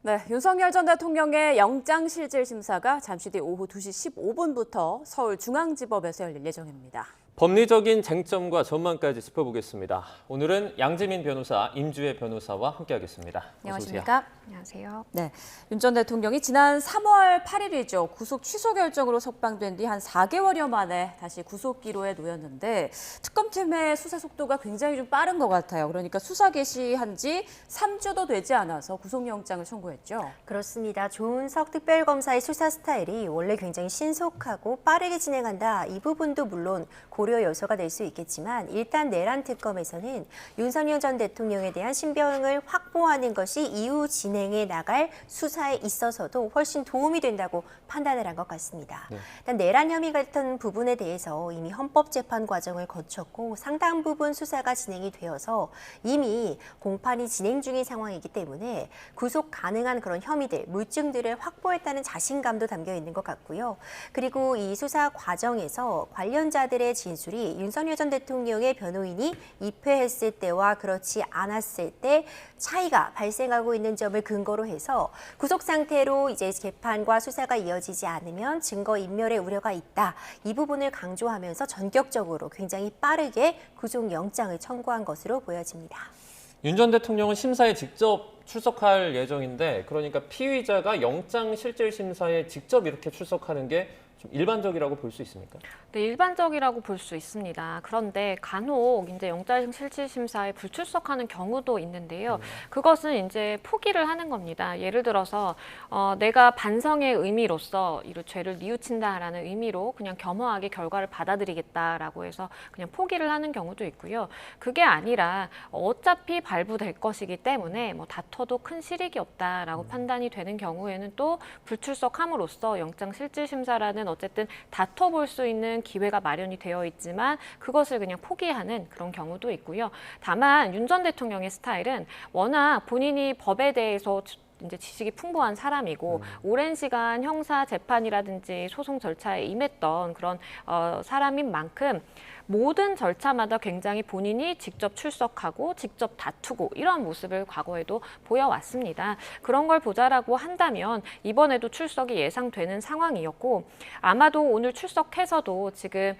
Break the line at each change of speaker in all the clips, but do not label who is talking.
네, 윤석열 전 대통령의 영장실질심사가 잠시 뒤 오후 2시 15분부터 서울중앙지법에서 열릴 예정입니다.
법리적인 쟁점과 전망까지 짚어보겠습니다. 오늘은 양재민 변호사, 임주혜 변호사와 함께하겠습니다.
안녕하십니까?
안녕하세요.
네, 윤 전 대통령이 지난 3월 8일이죠. 구속 취소 결정으로 석방된 뒤 한 4개월여 만에 다시 구속기로에 놓였는데 특검팀의 수사 속도가 굉장히 좀 빠른 것 같아요. 그러니까 수사 개시한 지 3주도 되지 않아서 구속영장을 청구했죠.
그렇습니다. 조은석 특별검사의 수사 스타일이 원래 굉장히 신속하고 빠르게 진행한다. 이 부분도 물론 고려 요소가 될 수 있겠지만 일단 내란 특검에서는 윤석열 전 대통령에 대한 신병을 확보하는 것이 이후 진행해 나갈 수사에 있어서도 훨씬 도움이 된다고 판단을 한 것 같습니다. 일단 내란 혐의 같은 부분에 대해서 이미 헌법재판 과정을 거쳤고 상당 부분 수사가 진행이 되어서 이미 공판이 진행 중인 상황이기 때문에 구속 가능한 그런 혐의들, 물증들을 확보했다는 자신감도 담겨 있는 것 같고요. 그리고 이 수사 과정에서 관련자들의 진술이 윤석열 전 대통령의 변호인이 입회했을 때와 그렇지 않았을 때 차이가 발생하고 있는 점을 근거로 해서 구속 상태로 이제 재판과 수사가 이어지지 않으면 증거 인멸의 우려가 있다. 이 부분을 강조하면서 전격적으로 굉장히 빠르게 구속영장을 청구한 것으로 보여집니다.
윤 전 대통령은 심사에 직접 출석할 예정인데, 그러니까 피의자가 영장실질심사에 직접 이렇게 출석하는 게 좀 일반적이라고 볼 수 있습니까?
네, 일반적이라고 볼 수 있습니다. 그런데 간혹 이제 영장실질심사에 불출석하는 경우도 있는데요. 그것은 이제 포기를 하는 겁니다. 예를 들어서 내가 반성의 의미로서 이 죄를 뉘우친다라는 의미로 그냥 겸허하게 결과를 받아들이겠다라고 해서 그냥 포기를 하는 경우도 있고요. 그게 아니라 어차피 발부될 것이기 때문에 뭐 다퉈도 큰 실익이 없다라고 판단이 되는 경우에는 또 불출석함으로써 영장실질심사라는 어쨌든 다퉈볼 수 있는 기회가 마련이 되어 있지만 그것을 그냥 포기하는 그런 경우도 있고요. 다만 윤 전 대통령의 스타일은 워낙 본인이 법에 대해서 이제 지식이 풍부한 사람이고 오랜 시간 형사 재판이라든지 소송 절차에 임했던 그런 사람인 만큼 모든 절차마다 굉장히 본인이 직접 출석하고 직접 다투고 이런 모습을 과거에도 보여왔습니다. 그런 걸 보자라고 한다면 이번에도 출석이 예상되는 상황이었고 아마도 오늘 출석해서도 지금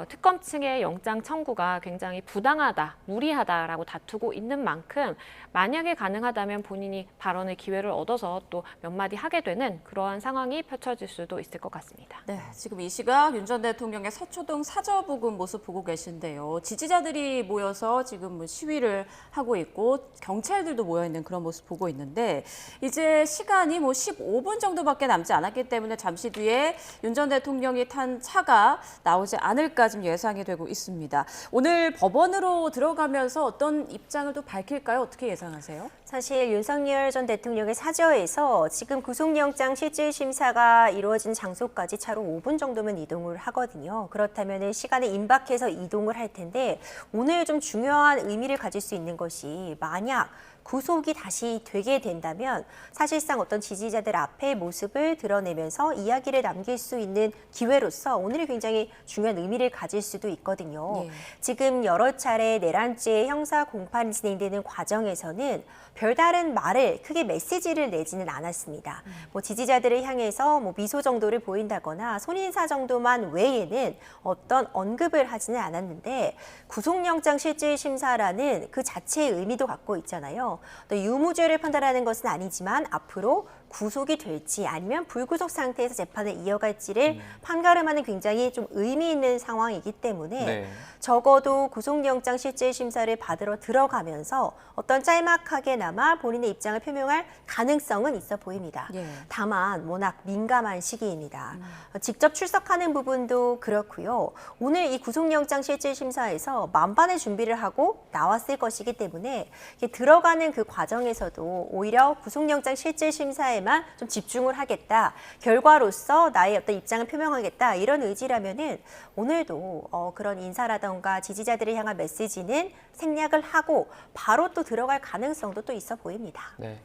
특검 측의 영장 청구가 굉장히 부당하다, 무리하다라고 다투고 있는 만큼 만약에 가능하다면 본인이 발언의 기회를 얻어서 또 몇 마디 하게 되는 그러한 상황이 펼쳐질 수도 있을 것 같습니다.
네, 지금 이 시각 윤 전 대통령의 서초동 사저부근 모습 보고 계신데요. 지지자들이 모여서 지금 시위를 하고 있고 경찰들도 모여 있는 그런 모습 보고 있는데 이제 시간이 15분 정도밖에 남지 않았기 때문에 잠시 뒤에 윤 전 대통령이 탄 차가 나오지 않을까 지금 예상이 되고 있습니다. 오늘 법원으로 들어가면서 어떤 입장을 또 밝힐까요? 어떻게 예상하세요?
사실 윤석열 전 대통령의 사저에서 지금 구속영장 실질심사가 이루어진 장소까지 차로 5분 정도면 이동을 하거든요. 그렇다면 시간에 임박해서 이동을 할 텐데 오늘 좀 중요한 의미를 가질 수 있는 것이 만약 구속이 다시 되게 된다면 사실상 어떤 지지자들 앞에 모습을 드러내면서 이야기를 남길 수 있는 기회로서 오늘이 굉장히 중요한 의미를 가질 수도 있거든요.
네.
지금 여러 차례 내란죄 형사 공판이 진행되는 과정에서는 별다른 말을 크게 메시지를 내지는 않았습니다. 뭐 지지자들을 향해서 뭐 미소 정도를 보인다거나 손인사 정도만 외에는 어떤 언급을 하지는 않았는데 구속영장 실질심사라는 그 자체의 의미도 갖고 있잖아요. 또 유무죄를 판단하는 것은 아니지만 앞으로 구속이 될지 아니면 불구속 상태에서 재판을 이어갈지를 판가름하는 굉장히 좀 의미 있는 상황이기 때문에 적어도 구속영장 실질심사를 받으러 들어가면서 어떤 짤막하게나마 본인의 입장을 표명할 가능성은 있어 보입니다. 다만 워낙 민감한 시기입니다. 직접 출석하는 부분도 그렇고요. 오늘 이 구속영장 실질심사에서 만반의 준비를 하고 나왔을 것이기 때문에 들어가는 그 과정에서도 오히려 구속영장 실질심사에만 좀 집중을 하겠다. 결과로서 나의 어떤 입장을 표명하겠다. 이런 의지라면은 오늘도 그런 인사라던가 지지자들을 향한 메시지는 생략을 하고 바로 또 들어갈 가능성도 또 있어 보입니다.
네.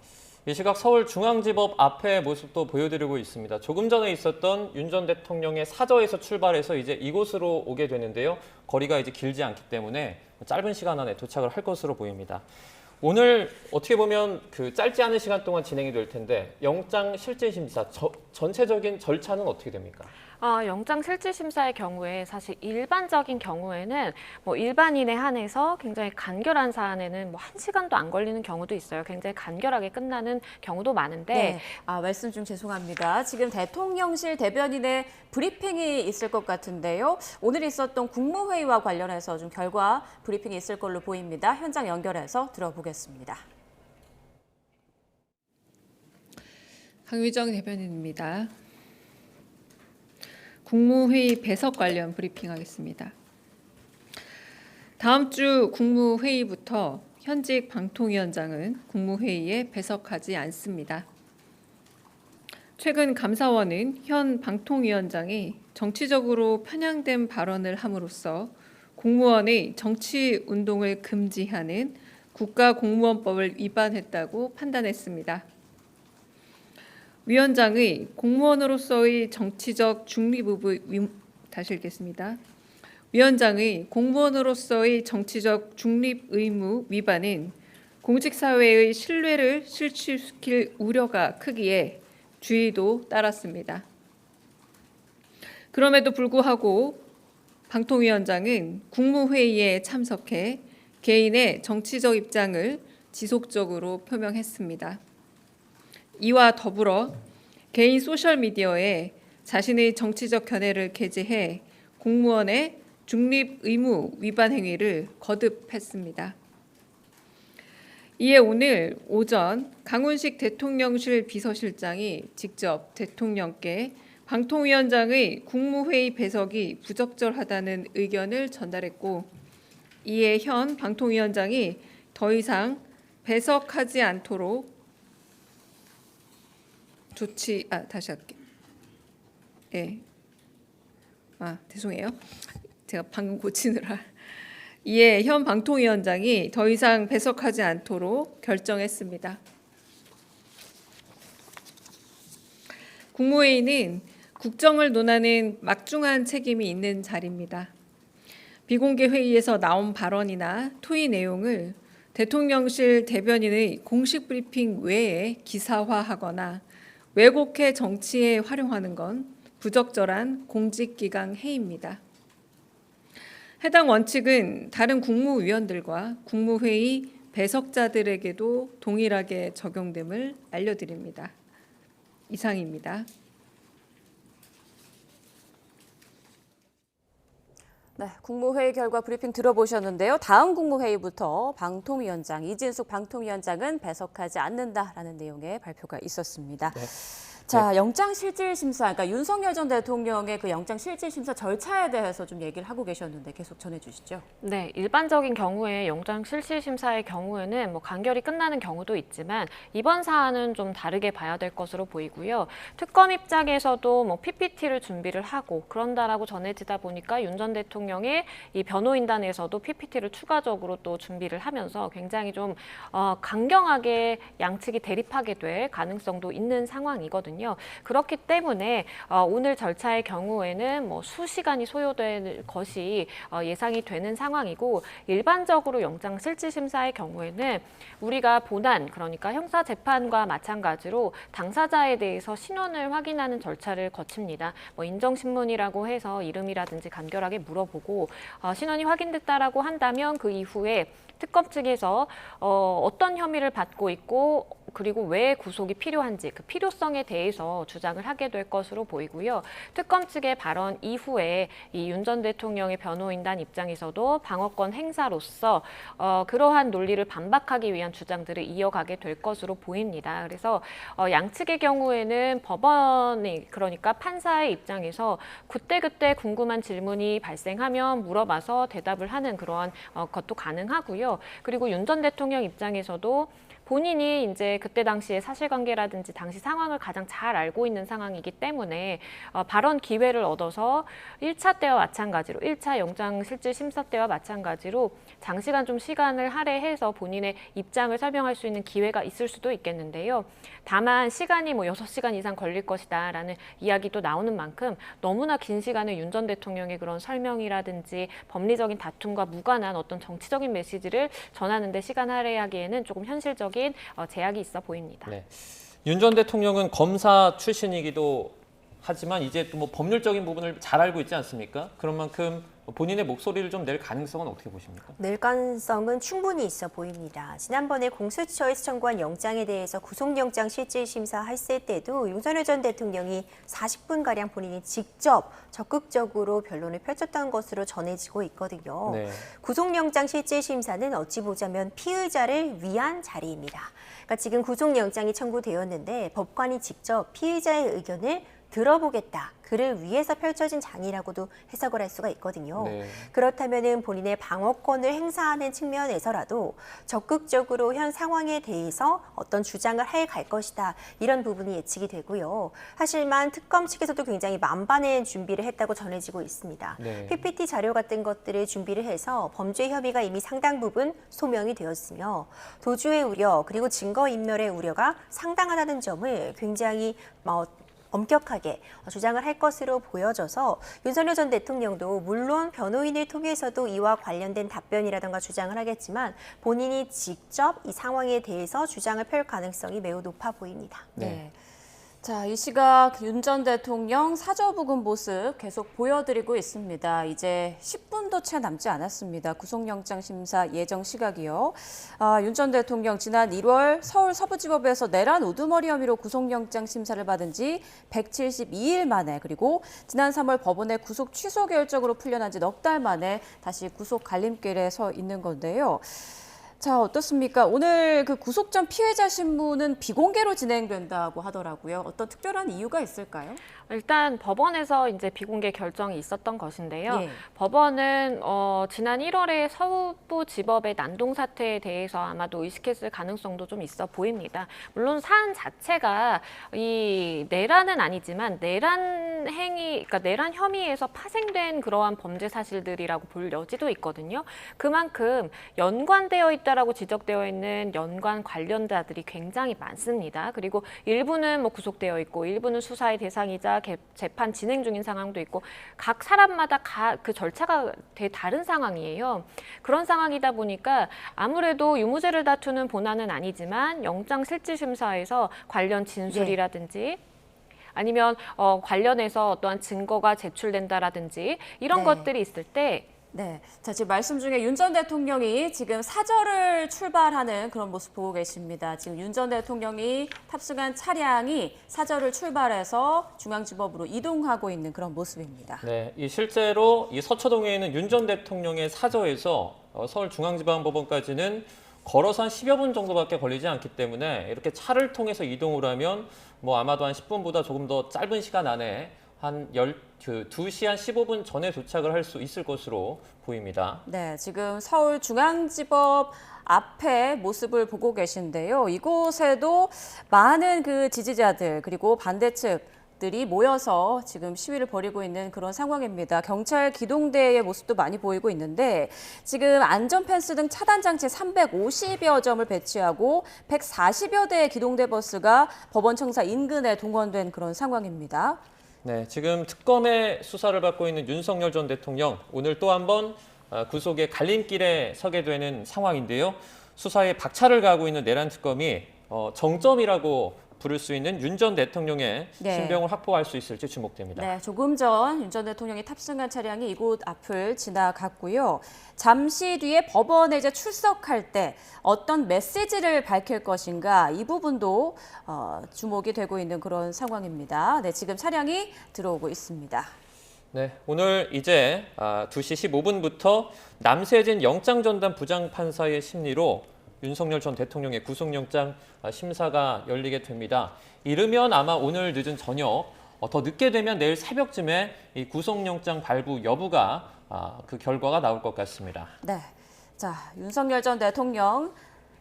이 시각 서울중앙지법 앞의 모습도 보여드리고 있습니다. 조금 전에 있었던 윤 전 대통령의 사저에서 출발해서 이제 이곳으로 오게 되는데요. 거리가 이제 길지 않기 때문에 짧은 시간 안에 도착을 할 것으로 보입니다. 오늘 어떻게 보면 그 짧지 않은 시간 동안 진행이 될 텐데 영장 실질 심사 전체적인 절차는 어떻게 됩니까?
영장 실질 심사의 경우에 사실 일반적인 경우에는 뭐 일반인에 한해서 굉장히 간결한 사안에는 뭐 1시간도 안 걸리는 경우도 있어요. 굉장히 간결하게 끝나는 경우도 많은데
네. 말씀 중 죄송합니다. 지금 대통령실 대변인의 브리핑이 있을 것 같은데요. 오늘 있었던 국무회의와 관련해서 좀 결과 브리핑이 있을 걸로 보입니다. 현장 연결해서 들어보겠습니다.
강유정 대변인입니다. 국무회의 배석 관련 브리핑하겠습니다. 다음 주 국무회의부터 현직 방통위원장은 국무회의에 배석하지 않습니다. 최근 감사원은 현 방통위원장이 정치적으로 편향된 발언을 함으로써 공무원의 정치 운동을 금지하는 국가공무원법을 위반했다고 판단했습니다. 위원장의 공무원으로서의 정치적 중립 의무 다시 읽겠습니다. 위원장의 공무원으로서의 정치적 중립 의무 위반은 공직사회의 신뢰를 실추시킬 우려가 크기에 주의도 따랐습니다. 그럼에도 불구하고 방통위원장은 국무회의에 참석해 개인의 정치적 입장을 지속적으로 표명했습니다. 이와 더불어 개인 소셜미디어에 자신의 정치적 견해를 게재해 공무원의 중립 의무 위반 행위를 거듭했습니다. 이에 오늘 오전 강훈식 대통령실 비서실장이 직접 대통령께 방통위원장의 국무회의 배석이 부적절하다는 의견을 전달했고, 이에 현 방통위원장이 더 이상 배석하지 않도록 다시 할게요. 네. 죄송해요. 제가 방금 고치느라. 이에 현 방통위원장이 더 이상 배석하지 않도록 결정했습니다. 국무회의는 국정을 논하는 막중한 책임이 있는 자리입니다. 비공개 회의에서 나온 발언이나 토의 내용을 대통령실 대변인의 공식 브리핑 외에 기사화하거나 왜곡해 정치에 활용하는 건 부적절한 공직기강 해입니다. 해당 원칙은 다른 국무위원들과 국무회의 배석자들에게도 동일하게 적용됨을 알려드립니다. 이상입니다.
네, 국무회의 결과 브리핑 들어보셨는데요. 다음 국무회의부터 방통위원장, 이진숙 방통위원장은 배석하지 않는다라는 내용의 발표가 있었습니다.
네.
자, 영장실질심사, 그러니까 윤석열 전 대통령의 그 영장실질심사 절차에 대해서 좀 얘기를 하고 계셨는데 계속 전해주시죠.
네, 일반적인 경우에 영장 실질 심사의 경우에는 뭐 간결히 끝나는 경우도 있지만 이번 사안은 좀 다르게 봐야 될 것으로 보이고요. 특검 입장에서도 뭐 PPT를 준비를 하고 그런다라고 전해지다 보니까 윤 전 대통령의 이 변호인단에서도 PPT를 추가적으로 또 준비를 하면서 굉장히 좀 강경하게 양측이 대립하게 될 가능성도 있는 상황이거든요. 그렇기 때문에 오늘 절차의 경우에는 뭐 수시간이 소요될 것이 예상이 되는 상황이고, 일반적으로 영장 실질 심사의 경우에는 우리가 본안, 그러니까 형사 재판과 마찬가지로 당사자에 대해서 신원을 확인하는 절차를 거칩니다. 뭐 인정 신문이라고 해서 이름이라든지 간결하게 물어보고 신원이 확인됐다라고 한다면 그 이후에 특검 측에서 어떤 혐의를 받고 있고 그리고 왜 구속이 필요한지 그 필요성에 대해서 주장을 하게 될 것으로 보이고요. 특검 측의 발언 이후에 이 윤 전 대통령의 변호인단 입장에서도 방어권 행사로서 그러한 논리를 반박하기 위한 주장들을 이어가게 될 것으로 보입니다. 그래서 양측의 경우에는 법원이, 그러니까 판사의 입장에서 그때그때 궁금한 질문이 발생하면 물어봐서 대답을 하는 그러한 것도 가능하고요. 그리고 윤 전 대통령 입장에서도 본인이 이제 그때 당시의 사실관계라든지 당시 상황을 가장 잘 알고 있는 상황이기 때문에 발언 기회를 얻어서 1차 때와 마찬가지로 1차 영장실질심사 때와 마찬가지로 장시간 좀 시간을 할애해서 본인의 입장을 설명할 수 있는 기회가 있을 수도 있겠는데요. 다만 시간이 뭐 6시간 이상 걸릴 것이다라는 이야기도 나오는 만큼 너무나 긴 시간을 윤 전 대통령의 그런 설명이라든지 법리적인 다툼과 무관한 어떤 정치적인 메시지를 전하는 데 시간 할애하기에는 조금 현실적인 제약이 있어 보입니다.
네. 윤 전 대통령은 검사 출신이기도 하지만 이제 또 뭐 법률적인 부분을 잘 알고 있지 않습니까? 그런 만큼 본인의 목소리를 좀 낼 가능성은 어떻게 보십니까?
낼 가능성은 충분히 있어 보입니다. 지난번에 공수처에서 청구한 영장에 대해서 구속영장 실질심사 했을 때도 윤석열 전 대통령이 40분가량 본인이 직접 적극적으로 변론을 펼쳤던 것으로 전해지고 있거든요.
네.
구속영장 실질심사는 어찌 보자면 피의자를 위한 자리입니다. 그러니까 지금 구속영장이 청구되었는데 법관이 직접 피의자의 의견을 들어보겠다. 그를 위해서 펼쳐진 장이라고도 해석을 할 수가 있거든요.
네.
그렇다면 본인의 방어권을 행사하는 측면에서라도 적극적으로 현 상황에 대해서 어떤 주장을 할 것이다. 이런 부분이 예측이 되고요. 사실만 특검 측에서도 굉장히 만반의 준비를 했다고 전해지고 있습니다.
네.
PPT 자료 같은 것들을 준비를 해서 범죄 혐의가 이미 상당 부분 소명이 되었으며 도주의 우려 그리고 증거인멸의 우려가 상당하다는 점을 굉장히 엄격하게 주장을 할 것으로 보여져서 윤석열 전 대통령도 물론 변호인을 통해서도 이와 관련된 답변이라든가 주장을 하겠지만 본인이 직접 이 상황에 대해서 주장을 펼 가능성이 매우 높아 보입니다.
네. 자, 이 시각 윤 전 대통령 사저부근 모습 계속 보여드리고 있습니다. 이제 10분도 채 남지 않았습니다. 구속영장 심사 예정 시각이요. 윤 전 대통령 지난 1월 서울 서부지법에서 내란 우두머리 혐의로 구속영장 심사를 받은 지 172일 만에 그리고 지난 3월 법원의 구속 취소 결정으로 풀려난 지 넉 달 만에 다시 구속 갈림길에 서 있는 건데요. 자, 어떻습니까? 오늘 그 구속 전 피해자 신문은 비공개로 진행된다고 하더라고요. 어떤 특별한 이유가 있을까요?
일단 법원에서 이제 비공개 결정이 있었던 것인데요.
예.
법원은 지난 1월에 서부지법의 난동 사태에 대해서 아마도 의식했을 가능성도 좀 있어 보입니다. 물론 사안 자체가 이 내란은 아니지만 내란 행위, 그러니까 내란 혐의에서 파생된 그러한 범죄 사실들이라고 볼 여지도 있거든요. 그만큼 연관되어 있다라고 지적되어 있는 연관 관련자들이 굉장히 많습니다. 그리고 일부는 뭐 구속되어 있고 일부는 수사의 대상이자 재판 진행 중인 상황도 있고 각 사람마다 그 절차가 되게 다른 상황이에요. 그런 상황이다 보니까 아무래도 유무죄를 다투는 본안은 아니지만 영장실질심사에서 관련 진술이라든지 아니면 관련해서 어떠한 증거가 제출된다라든지 이런
네.
것들이 있을 때
네. 자, 지금 말씀 중에 윤 전 대통령이 지금 사저를 출발하는 그런 모습 보고 계십니다. 지금 윤 전 대통령이 탑승한 차량이 사저를 출발해서 중앙지법으로 이동하고 있는 그런 모습입니다.
네, 실제로 이 서초동에 있는 윤 전 대통령의 사저에서 서울중앙지방법원까지는 걸어서 한 10여 분 정도밖에 걸리지 않기 때문에 이렇게 차를 통해서 이동을 하면 뭐 아마도 한 10분보다 조금 더 짧은 시간 안에 한 2시 한 15분 전에 도착을 할 수 있을 것으로 보입니다.
네, 지금 서울중앙지법 앞에 모습을 보고 계신데요. 이곳에도 많은 그 지지자들 그리고 반대측들이 모여서 지금 시위를 벌이고 있는 그런 상황입니다. 경찰 기동대의 모습도 많이 보이고 있는데 지금 안전펜스 등 차단 장치 350여 점을 배치하고 140여 대의 기동대 버스가 법원 청사 인근에 동원된 그런 상황입니다.
네, 지금 특검의 수사를 받고 있는 윤석열 전 대통령 오늘 또 한 번 구속의 갈림길에 서게 되는 상황인데요. 수사에 박차를 가하고 있는 내란 특검이 정점이라고 부를 수 있는 윤 전 대통령의
네.
신병을 확보할 수 있을지 주목됩니다.
네, 조금 전 윤 전 대통령이 탑승한 차량이 이곳 앞을 지나갔고요. 잠시 뒤에 법원에 이제 출석할 때 어떤 메시지를 밝힐 것인가 이 부분도 주목이 되고 있는 그런 상황입니다. 네, 지금 차량이 들어오고 있습니다.
네, 오늘 이제 2시 15분부터 남세진 영장전담 부장판사의 심리로 윤석열 전 대통령의 구속영장 심사가 열리게 됩니다. 이르면 아마 오늘 늦은 저녁, 더 늦게 되면 내일 새벽쯤에 이 구속영장 발부 여부가 그 결과가 나올 것 같습니다.
네, 자 윤석열 전 대통령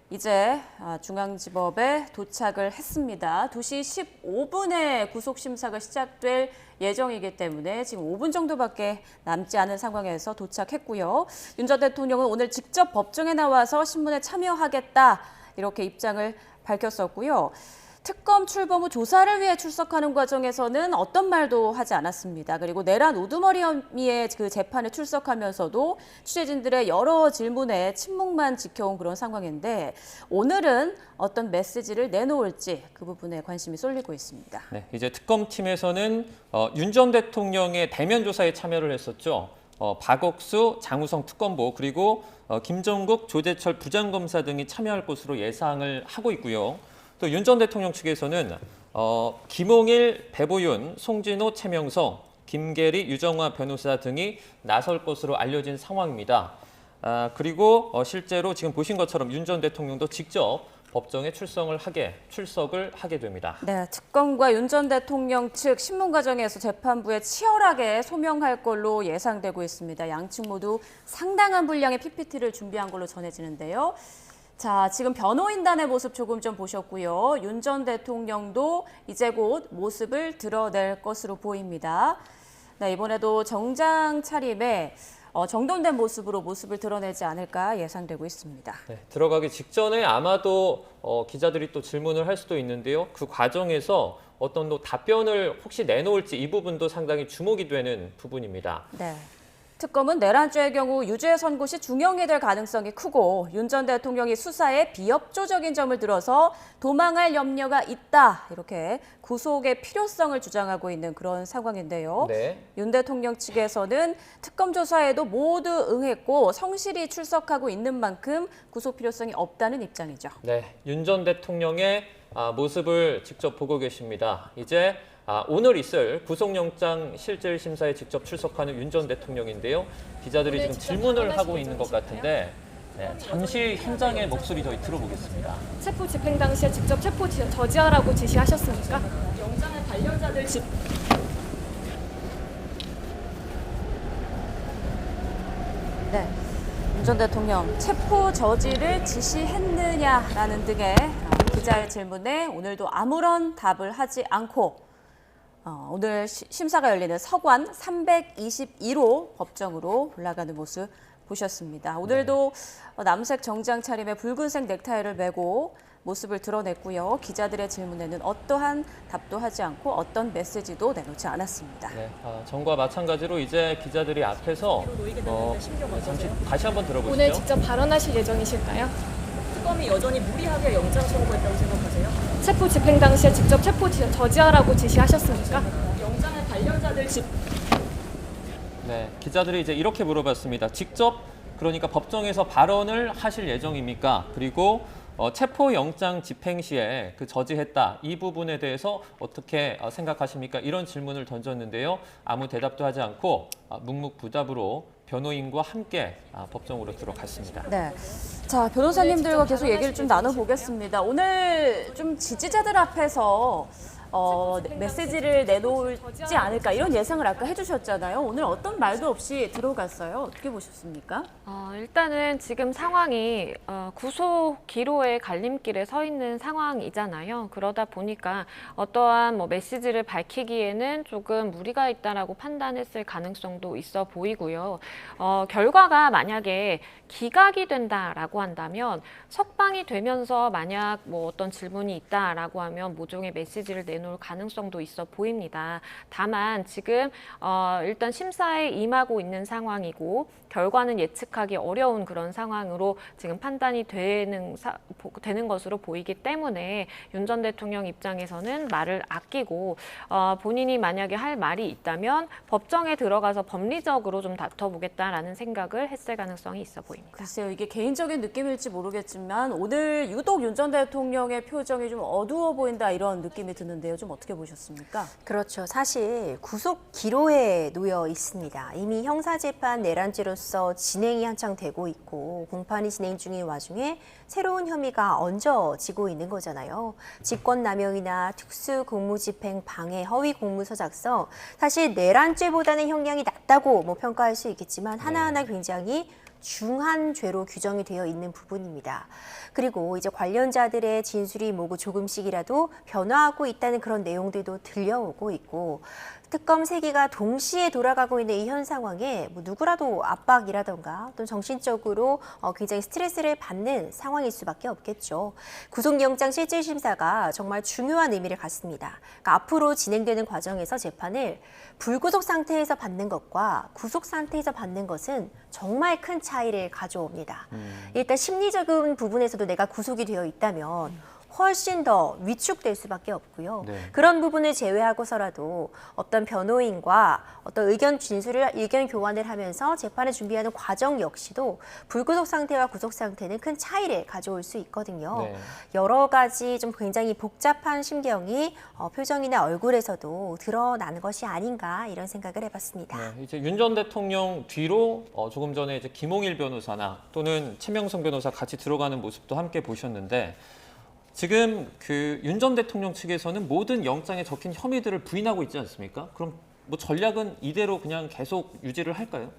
이제 중앙지법에 도착을 했습니다. 2시 15분에 구속심사가 시작될 예정이기 때문에 지금 5분 정도밖에 남지 않은 상황에서 도착했고요. 윤 전 대통령은 오늘 직접 법정에 나와서 신문에 참여하겠다 이렇게 입장을 밝혔었고요. 특검 출범 후 조사를 위해 출석하는 과정에서는 어떤 말도 하지 않았습니다. 그리고 내란 우두머리 혐의의 그 재판에 출석하면서도 취재진들의 여러 질문에 침묵만 지켜온 그런 상황인데 오늘은 어떤 메시지를 내놓을지 그 부분에 관심이 쏠리고 있습니다.
네, 이제 특검팀에서는 윤 전 대통령의 대면 조사에 참여를 했었죠. 박억수, 장우성 특검보 그리고 김정국, 조재철 부장검사 등이 참여할 것으로 예상을 하고 있고요. 또 윤 전 대통령 측에서는 김홍일, 배보윤, 송진호, 최명성, 김계리, 유정화 변호사 등이 나설 것으로 알려진 상황입니다. 그리고 실제로 지금 보신 것처럼 윤 전 대통령도 직접 법정에 출석을 하게 됩니다.
네, 특검과 윤 전 대통령 측 신문 과정에서 재판부에 치열하게 소명할 걸로 예상되고 있습니다. 양측 모두 상당한 분량의 PPT를 준비한 걸로 전해지는데요. 자, 지금 변호인단의 모습 조금 전 보셨고요. 윤 전 대통령도 이제 곧 모습을 드러낼 것으로 보입니다. 네, 이번에도 정장 차림에 정돈된 모습으로 모습을 드러내지 않을까 예상되고 있습니다.
네, 들어가기 직전에 아마도 기자들이 또 질문을 할 수도 있는데요. 그 과정에서 어떤 또 답변을 혹시 내놓을지 이 부분도 상당히 주목이 되는 부분입니다.
네. 특검은 내란죄의 경우 유죄 선고 시 중형이 될 가능성이 크고 윤 전 대통령이 수사에 비협조적인 점을 들어서 도망할 염려가 있다. 이렇게 구속의 필요성을 주장하고 있는 그런 상황인데요.
네.
윤 대통령 측에서는 특검 조사에도 모두 응했고 성실히 출석하고 있는 만큼 구속 필요성이 없다는 입장이죠.
네, 윤 전 대통령의 모습을 직접 보고 계십니다. 이제 오늘 있을 구속영장 실질심사에 직접 출석하는 윤 전 대통령인데요. 기자들이 지금 질문을 하고 있는 것 같은데 잠시 현장의 목소리 저희 들어보겠습니다.
체포 집행 당시에 직접 체포 저지하라고 지시하셨습니까? 영장의 관련자들
네. 윤 전 대통령 체포 저지를 지시했느냐라는 등의 기자의 질문에 오늘도 아무런 답을 하지 않고 오늘 심사가 열리는 서관 322호 법정으로 올라가는 모습 보셨습니다. 오늘도 남색 정장 차림에 붉은색 넥타이를 메고 모습을 드러냈고요. 기자들의 질문에는 어떠한 답도 하지 않고 어떤 메시지도 내놓지 않았습니다.
네, 전과 마찬가지로 이제 기자들이 앞에서 잠시 다시 한번 들어보시죠.
오늘 직접 발언하실 예정이실까요?
특검이 여전히 무리하게 영장 선고했다고 생각하세요?
체포 집행 당시에 직접 체포 저지하라고 지시하셨습니까?
영장의 관련자들
네, 기자들이 이제 이렇게 물어봤습니다. 직접 그러니까 법정에서 발언을 하실 예정입니까? 그리고 체포영장 집행 시에 그 저지했다 이 부분에 대해서 어떻게 생각하십니까? 이런 질문을 던졌는데요. 아무 대답도 하지 않고 묵묵부답으로 변호인과 함께 법정으로 들어갔습니다.
네. 자, 변호사님들과 계속 얘기를 좀 나눠보겠습니다. 오늘 좀 지지자들 앞에서 메시지를 내놓지 않을까 이런 예상을 아까 해주셨잖아요. 오늘 어떤 말도 없이 들어갔어요. 어떻게 보셨습니까?
일단은 지금 상황이 구속 기로의 갈림길에 서 있는 상황이잖아요. 그러다 보니까 어떠한 메시지를 밝히기에는 조금 무리가 있다라고 판단했을 가능성도 있어 보이고요. 결과가 만약에 기각이 된다라고 한다면 석방이 되면서 만약 어떤 질문이 있다라고 하면 모종의 메시지를 내놓을 가능성도 있어 보입니다. 다만 지금 일단 심사에 임하고 있는 상황이고 결과는 예측하기 어려운 그런 상황으로 지금 판단이 되는 것으로 보이기 때문에 윤 전 대통령 입장에서는 말을 아끼고 본인이 만약에 할 말이 있다면 법정에 들어가서 법리적으로 좀 다퉈보겠다라는 생각을 했을 가능성이 있어 보입니다.
글쎄요, 이게 개인적인 느낌일지 모르겠지만 오늘 유독 윤 전 대통령의 표정이 좀 어두워 보인다 이런 느낌이 드는데요. 좀 어떻게 보셨습니까?
그렇죠. 사실 구속 기로에 놓여 있습니다. 이미 형사재판 내란죄로서 진행이 한창 되고 있고 공판이 진행 중인 와중에 새로운 혐의가 얹어지고 있는 거잖아요. 직권남용이나 특수공무집행 방해, 허위 공문서 작성. 사실 내란죄보다는 형량이 낮다고 평가할 수 있겠지만 하나하나 굉장히 중한 죄로 규정이 되어 있는 부분입니다. 그리고 이제 관련자들의 진술이 뭐고 조금씩이라도 변화하고 있다는 그런 내용들도 들려오고 있고 특검 3기가 동시에 돌아가고 있는 이 현 상황에 뭐 누구라도 압박이라던가 또는 정신적으로 굉장히 스트레스를 받는 상황일 수밖에 없겠죠. 구속영장 실질심사가 정말 중요한 의미를 갖습니다. 그러니까 앞으로 진행되는 과정에서 재판을 불구속 상태에서 받는 것과 구속 상태에서 받는 것은 정말 큰 차이를 가져옵니다. 일단 심리적인 부분에서도 내가 구속이 되어 있다면 훨씬 더 위축될 수밖에 없고요.
네.
그런 부분을 제외하고서라도 어떤 변호인과 어떤 의견 교환을 하면서 재판을 준비하는 과정 역시도 불구속 상태와 구속 상태는 큰 차이를 가져올 수 있거든요.
네.
여러 가지 좀 굉장히 복잡한 심경이 표정이나 얼굴에서도 드러나는 것이 아닌가 이런 생각을 해봤습니다.
네, 이제 윤 전 대통령 뒤로 조금 전에 이제 김홍일 변호사나 또는 최명성 변호사 같이 들어가는 모습도 함께 보셨는데 지금 그 윤 전 대통령 측에서는 모든 영장에 적힌 혐의들을 부인하고 있지 않습니까? 그럼 뭐 전략은 이대로 그냥 계속 유지를 할까요?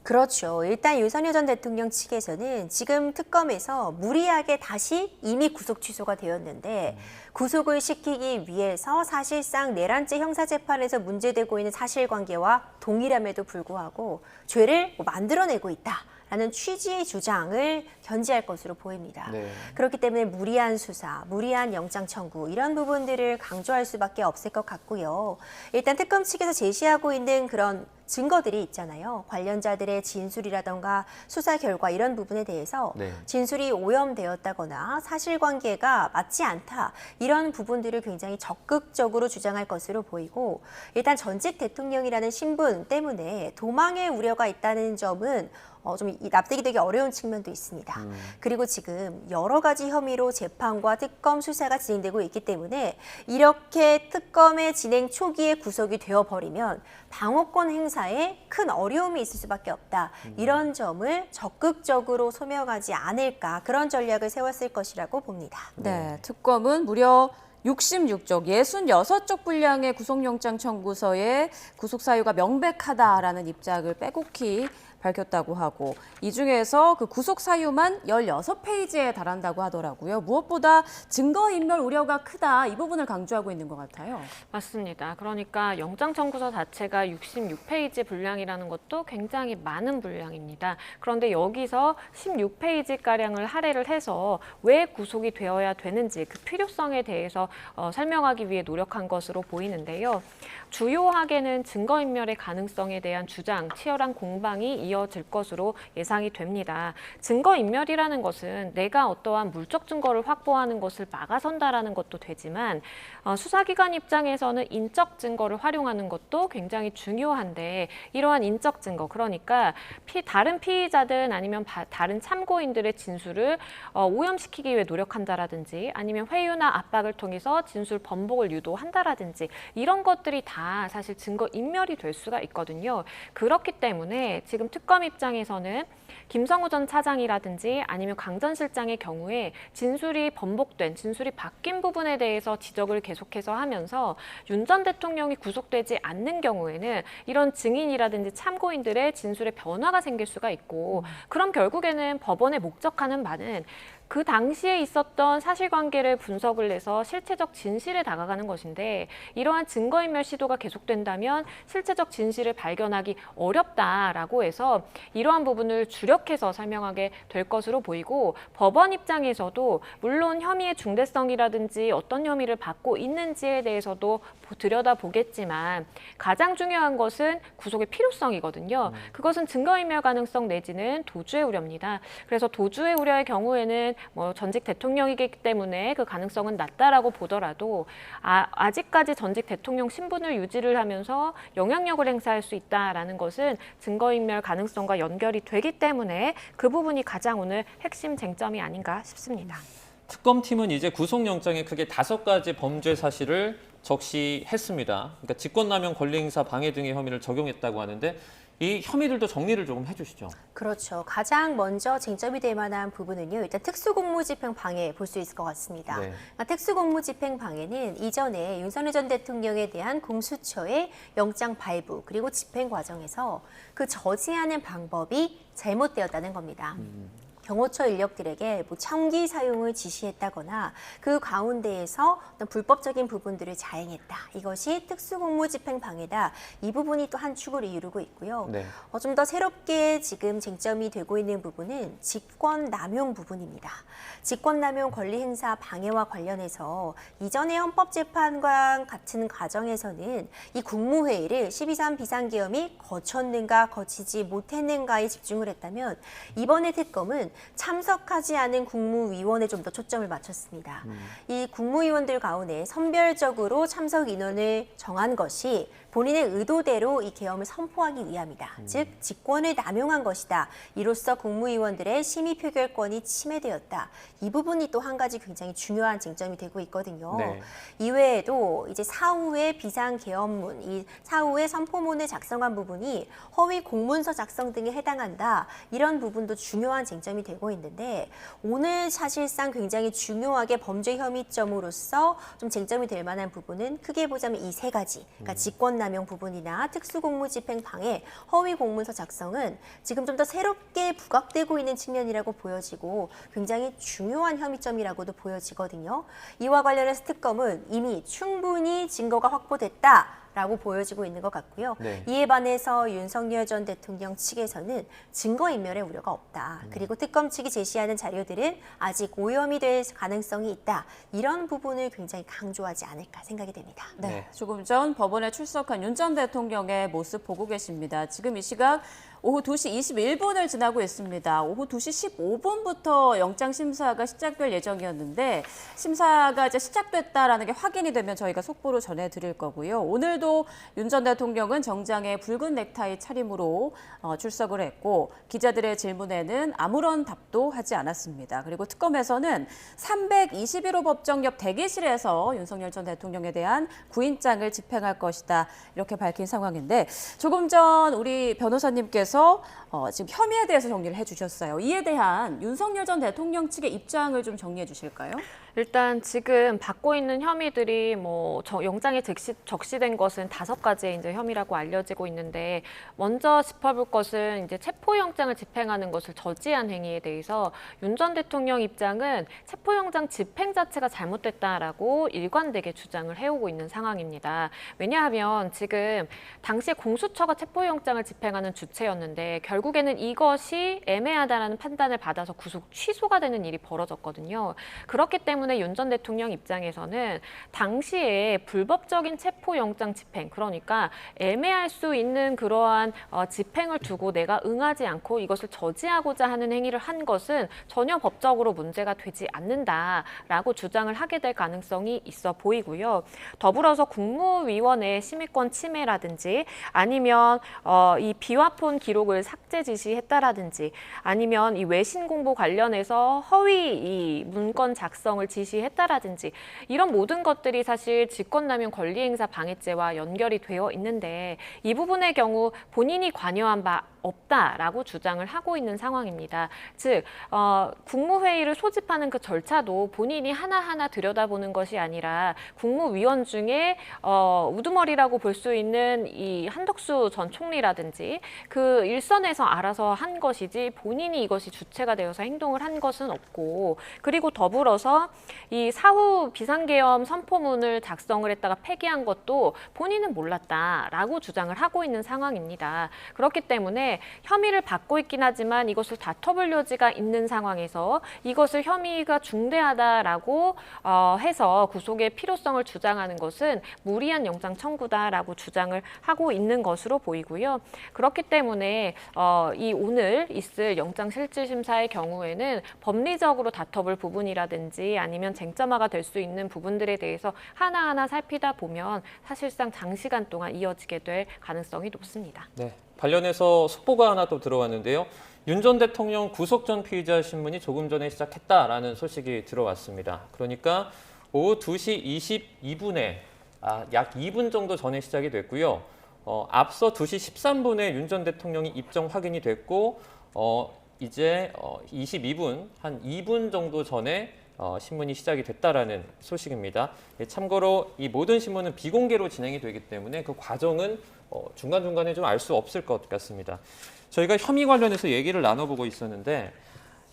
그렇죠. 일단 윤석열 전 대통령 측에서는 지금 특검에서 무리하게 다시 이미 구속 취소가 되었는데 구속을 시키기 위해서 사실상 내란죄 형사재판에서 문제되고 있는 사실관계와 동일함에도 불구하고 죄를 만들어내고 있다. 라는 취지의 주장을 견지할 것으로 보입니다.
네.
그렇기 때문에 무리한 수사, 무리한 영장 청구 이런 부분들을 강조할 수밖에 없을 것 같고요. 일단 특검 측에서 제시하고 있는 그런 증거들이 있잖아요. 관련자들의 진술이라던가 수사 결과 이런 부분에 대해서
네.
진술이 오염되었다거나 사실관계가 맞지 않다 이런 부분들을 굉장히 적극적으로 주장할 것으로 보이고 일단 전직 대통령이라는 신분 때문에 도망의 우려가 있다는 점은 좀 납득이 되기 어려운 측면도 있습니다. 그리고 지금 여러 가지 혐의로 재판과 특검 수사가 진행되고 있기 때문에 이렇게 특검의 진행 초기에 구속이 되어버리면 방어권 행사에 큰 어려움이 있을 수밖에 없다. 이런 점을 적극적으로 소명하지 않을까 그런 전략을 세웠을 것이라고 봅니다.
네, 특검은 무려 66쪽, 66쪽 분량의 구속영장 청구서에 구속 사유가 명백하다라는 입장을 빼곡히 밝혔다고 하고 이 중에서 그 구속 사유만 16페이지에 달한다고 하더라고요. 무엇보다 증거인멸 우려가 크다 이 부분을 강조하고 있는 것 같아요.
맞습니다. 그러니까 영장 청구서 자체가 66페이지 분량이라는 것도 굉장히 많은 분량입니다. 그런데 여기서 16페이지가량을 할애를 해서 왜 구속이 되어야 되는지 그 필요성에 대해서 설명하기 위해 노력한 것으로 보이는데요. 주요하게는 증거인멸의 가능성에 대한 주장, 치열한 공방이 이어질 것으로 예상이 됩니다. 증거인멸이라는 것은 내가 어떠한 물적 증거를 확보하는 것을 막아선다라는 것도 되지만 수사기관 입장에서는 인적 증거를 활용하는 것도 굉장히 중요한데 이러한 인적 증거, 그러니까 다른 피의자든 아니면 다른 참고인들의 진술을 오염시키기 위해 노력한다라든지 아니면 회유나 압박을 통해서 진술 번복을 유도한다라든지 이런 것들이 다 사실 증거인멸이 될 수가 있거든요. 그렇기 때문에 지금 특검 입장에서는 김성우 전 차장이라든지 아니면 강 전 실장의 경우에 진술이 번복된, 진술이 바뀐 부분에 대해서 지적을 계속해서 하면서 윤 전 대통령이 구속되지 않는 경우에는 이런 증인이라든지 참고인들의 진술에 변화가 생길 수가 있고 그럼 결국에는 법원의 목적하는 바는 그 당시에 있었던 사실관계를 분석을 해서 실체적 진실에 다가가는 것인데 이러한 증거인멸 시도가 계속된다면 실체적 진실을 발견하기 어렵다라고 해서 이러한 부분을 주력해서 설명하게 될 것으로 보이고 법원 입장에서도 물론 혐의의 중대성이라든지 어떤 혐의를 받고 있는지에 대해서도 들여다보겠지만 가장 중요한 것은 구속의 필요성이거든요. 그것은 증거인멸 가능성 내지는 도주의 우려입니다. 그래서 도주의 우려의 경우에는 전직 대통령이기 때문에 그 가능성은 낮다라고 보더라도 아직까지 전직 대통령 신분을 유지를 하면서 영향력을 행사할 수 있다라는 것은 증거인멸 가능성과 연결이 되기 때문에 그 부분이 가장 오늘 핵심 쟁점이 아닌가 싶습니다.
특검팀은 이제 구속영장에 크게 5가지 범죄 사실을 적시했습니다. 그러니까 직권남용, 권리행사, 방해 등의 혐의를 적용했다고 하는데 이 혐의들도 정리를 조금 해주시죠.
그렇죠. 가장 먼저 쟁점이 될 만한 부분은요. 일단 특수공무집행 방해 볼 수 있을 것 같습니다.
네.
특수공무집행 방해는 이전에 윤석열 전 대통령에 대한 공수처의 영장 발부 그리고 집행 과정에서 그 저지하는 방법이 잘못되었다는 겁니다. 경호처 인력들에게 뭐 총기 사용을 지시했다거나 그 가운데에서 어떤 불법적인 부분들을 자행했다. 이것이 특수공무집행 방해다. 이 부분이 또 한 축을 이루고 있고요.
네.
좀 더 새롭게 지금 쟁점이 되고 있는 부분은 직권남용 부분입니다. 직권남용 권리행사 방해와 관련해서 이전의 헌법재판관 같은 과정에서는 이 국무회의를 12.3 비상계엄이 거쳤는가 거치지 못했는가에 집중을 했다면 이번의 특검은 참석하지 않은 국무위원에 좀 더 초점을 맞췄습니다. 이 국무위원들 가운데 선별적으로 참석 인원을 정한 것이 본인의 의도대로 이 계엄을 선포하기 위함이다. 즉 직권을 남용한 것이다. 이로써 국무위원들의 심의 표결권이 침해되었다. 이 부분이 또 한 가지 굉장히 중요한 쟁점이 되고 있거든요.
네.
이외에도 이제 사후에 비상계엄문, 이 사후에 선포문을 작성한 부분이 허위 공문서 작성 등에 해당한다. 이런 부분도 중요한 쟁점이 되고 있는데 오늘 사실상 굉장히 중요하게 범죄 혐의점으로서 좀 쟁점이 될 만한 부분은 크게 보자면 이 세 가지. 그러니까 직권남용 부분이나 특수공무집행 방해, 허위 공문서 작성은 지금 좀 더 새롭게 부각되고 있는 측면이라고 보여지고 굉장히 중요한 혐의점이라고도 보여지거든요. 이와 관련해서 특검은 이미 충분히 증거가 확보됐다. 라고 보여지고 있는 것 같고요.
네.
이에 반해서 윤석열 전 대통령 측에서는 증거인멸의 우려가 없다. 그리고 특검 측이 제시하는 자료들은 아직 오염이 될 가능성이 있다. 이런 부분을 굉장히 강조하지 않을까 생각이 됩니다.
네, 조금 전 법원에 출석한 윤 전 대통령의 모습 보고 계십니다. 지금 이 시각 오후 2시 21분을 지나고 있습니다. 오후 2시 15분부터 영장 심사가 시작될 예정이었는데 심사가 이제 시작됐다라는 게 확인이 되면 저희가 속보로 전해드릴 거고요. 오늘도 윤 전 대통령은 정장에 붉은 넥타이 차림으로 출석을 했고 기자들의 질문에는 아무런 답도 하지 않았습니다. 그리고 특검에서는 321호 법정 옆 대기실에서 윤석열 전 대통령에 대한 구인장을 집행할 것이다. 이렇게 밝힌 상황인데 조금 전 우리 변호사님께서 지금 혐의에 대해서 정리를 해주셨어요. 이에 대한 윤석열 전 대통령 측의 입장을 좀 정리해 주실까요?
일단 지금 받고 있는 혐의들이 영장에 적시된 것은 5가지의 이제 혐의라고 알려지고 있는데 먼저 짚어볼 것은 이제 체포영장을 집행하는 것을 저지한 행위에 대해서 윤 전 대통령 입장은 체포영장 집행 자체가 잘못됐다라고 일관되게 주장을 해오고 있는 상황입니다. 왜냐하면 지금 당시에 공수처가 체포영장을 집행하는 주체였는데 결국에는 이것이 애매하다라는 판단을 받아서 구속 취소가 되는 일이 벌어졌거든요. 그렇기 때문에 윤 전 대통령 입장에서는 당시에 불법적인 체포영장 집행, 그러니까 애매할 수 있는 그러한 집행을 두고 내가 응하지 않고 이것을 저지하고자 하는 행위를 한 것은 전혀 법적으로 문제가 되지 않는다라고 주장을 하게 될 가능성이 있어 보이고요. 더불어서 국무위원회 심의권 침해라든지 아니면 이 비화폰 기록을 삭제 지시했다라든지 아니면 이 외신 공보 관련해서 허위 이 문건 작성을 지시했다라든지 이런 모든 것들이 사실 직권남용 권리행사 방해죄와 연결이 되어 있는데 이 부분의 경우 본인이 관여한 바 없다라고 주장을 하고 있는 상황입니다. 즉 국무회의를 소집하는 그 절차도 본인이 하나하나 들여다보는 것이 아니라 국무위원 중에 우두머리라고 볼 수 있는 이 한덕수 전 총리라든지 그 일선에서 알아서 한 것이지 본인이 이것이 주체가 되어서 행동을 한 것은 없고 그리고 더불어서 이 사후 비상계엄 선포문을 작성을 했다가 폐기한 것도 본인은 몰랐다라고 주장을 하고 있는 상황입니다. 그렇기 때문에 혐의를 받고 있긴 하지만 이것을 다퉈볼 여지가 있는 상황에서 이것을 혐의가 중대하다라고 해서 구속의 필요성을 주장하는 것은 무리한 영장 청구다라고 주장을 하고 있는 것으로 보이고요. 그렇기 때문에 이 오늘 있을 영장실질심사의 경우에는 법리적으로 다퉈볼 부분이라든지 아니면 쟁점화가 될 수 있는 부분들에 대해서 하나하나 살피다 보면 사실상 장시간 동안 이어지게 될 가능성이 높습니다.
네. 관련해서 속보가 하나 또 들어왔는데요. 윤 전 대통령 구속 전 피의자 신문이 조금 전에 시작했다라는 소식이 들어왔습니다. 그러니까 오후 2시 22분에 약 2분 정도 전에 시작이 됐고요. 앞서 2시 13분에 윤 전 대통령이 입정 확인이 됐고 이제 22분, 한 2분 정도 전에 신문이 시작이 됐다라는 소식입니다. 참고로 이 모든 신문은 비공개로 진행이 되기 때문에 그 과정은 중간중간에 좀 알 수 없을 것 같습니다. 저희가 혐의 관련해서 얘기를 나눠보고 있었는데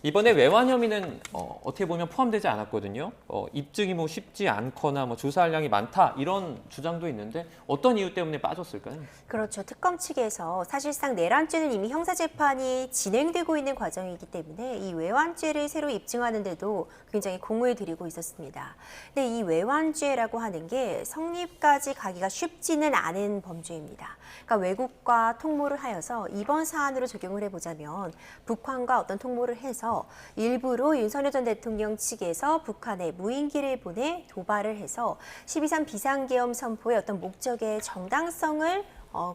이번에 외환 혐의는 어떻게 보면 포함되지 않았거든요. 입증이 뭐 쉽지 않거나 뭐 조사할 양이 많다 이런 주장도 있는데 어떤 이유 때문에 빠졌을까요?
그렇죠. 특검 측에서 사실상 내란죄는 이미 형사재판이 진행되고 있는 과정이기 때문에 이 외환죄를 새로 입증하는데도 굉장히 공을 들이고 있었습니다. 근데 이 외환죄라고 하는 게 성립까지 가기가 쉽지는 않은 범죄입니다. 그러니까 외국과 통모를 하여서 이번 사안으로 적용을 해보자면 북한과 어떤 통모를 해서 일부러 윤석열 전 대통령 측에서 북한에 무인기를 보내 도발을 해서 12.3 비상계엄 선포의 어떤 목적의 정당성을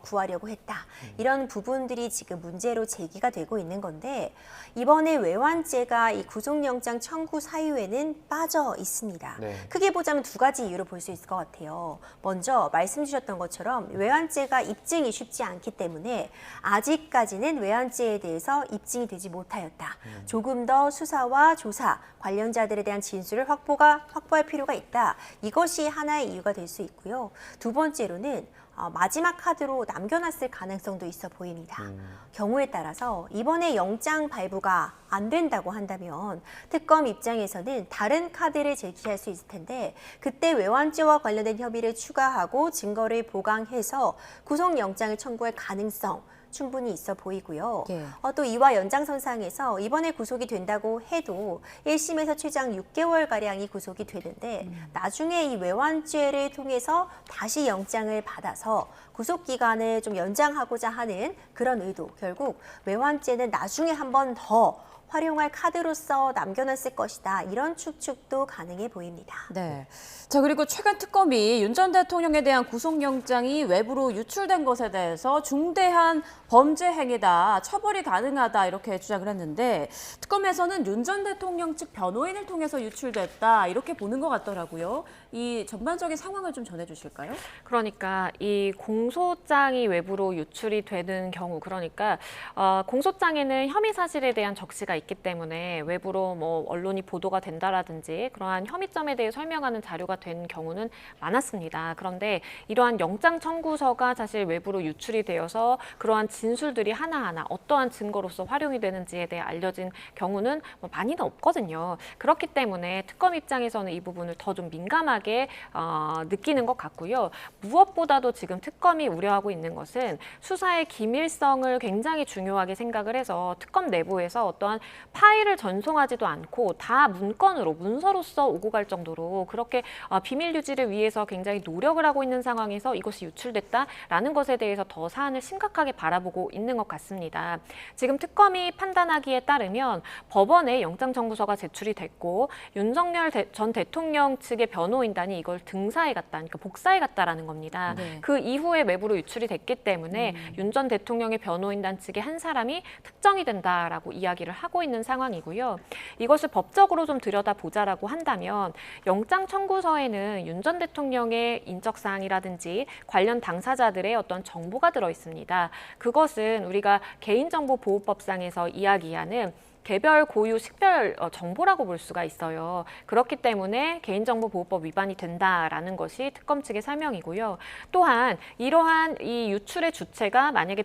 구하려고 했다. 이런 부분들이 지금 문제로 제기가 되고 있는 건데 이번에 외환죄가 이 구속영장 청구 사유에는 빠져 있습니다.
네.
크게 보자면 두 가지 이유로 볼 수 있을 것 같아요. 먼저 말씀 주셨던 것처럼 외환죄가 입증이 쉽지 않기 때문에 아직까지는 외환죄에 대해서 입증이 되지 못하였다. 조금 더 수사와 조사, 관련자들에 대한 진술을 확보할 필요가 있다. 이것이 하나의 이유가 될 수 있고요. 두 번째로는 마지막 카드로 남겨놨을 가능성도 있어 보입니다. 경우에 따라서 이번에 영장 발부가 안 된다고 한다면 특검 입장에서는 다른 카드를 제기할 수 있을 텐데 그때 외환죄와 관련된 혐의를 추가하고 증거를 보강해서 구속영장을 청구할 가능성 충분히 있어 보이고요.
예.
또 이와 연장선상에서 이번에 구속이 된다고 해도 1심에서 최장 6개월가량이 구속이 되는데 나중에 이 외환죄를 통해서 다시 영장을 받아서 구속기간을 좀 연장하고자 하는 그런 의도. 결국 외환죄는 나중에 한 번 더 활용할 카드로서 남겨놨을 것이다. 이런 추측도 가능해 보입니다.
네. 자, 그리고 최근 특검이 윤 전 대통령에 대한 구속영장이 외부로 유출된 것에 대해서 중대한 범죄 행위다, 처벌이 가능하다 이렇게 주장을 했는데 특검에서는 윤 전 대통령 측 변호인을 통해서 유출됐다 이렇게 보는 것 같더라고요. 이 전반적인 상황을 좀 전해주실까요?
그러니까 이 공소장이 외부로 유출이 되는 경우, 그러니까 공소장에는 혐의 사실에 대한 적시가 있기 때문에 외부로 뭐 언론이 보도가 된다라든지 그러한 혐의점에 대해 설명하는 자료가 된 경우는 많았습니다. 그런데 이러한 영장 청구서가 사실 외부로 유출이 되어서 그러한 진술들이 하나하나 어떠한 증거로서 활용이 되는지에 대해 알려진 경우는 많이는 없거든요. 그렇기 때문에 특검 입장에서는 이 부분을 더 좀 민감하게 느끼는 것 같고요. 무엇보다도 지금 특검이 우려하고 있는 것은 수사의 기밀성을 굉장히 중요하게 생각을 해서 특검 내부에서 어떠한 파일을 전송하지도 않고 다 문건으로, 문서로서 오고 갈 정도로 그렇게 비밀 유지를 위해서 굉장히 노력을 하고 있는 상황에서 이것이 유출됐다라는 것에 대해서 더 사안을 심각하게 바라보고 있는 것 같습니다. 지금 특검이 판단하기에 따르면 법원에 영장 청구서가 제출이 됐고 윤석열 전 대통령 측의 변호인단이 이걸 등사해 갔다, 그러니까 복사해 갔다라는 겁니다.
네.
그 이후에 외부로 유출이 됐기 때문에 윤 전 대통령의 변호인단 측의 한 사람이 특정이 된다라고 이야기를 하고 있는 상황이고요. 이것을 법적으로 좀 들여다보자라고 한다면 영장 청구서에는 윤 전 대통령의 인적사항이라든지 관련 당사자들의 어떤 정보가 들어 있습니다. 그것은 우리가 개인정보보호법상에서 이야기하는 개별 고유 식별 정보라고 볼 수가 있어요. 그렇기 때문에 개인정보보호법 위반이 된다라는 것이 특검 측의 설명이고요. 또한 이러한 이 유출의 주체가 만약에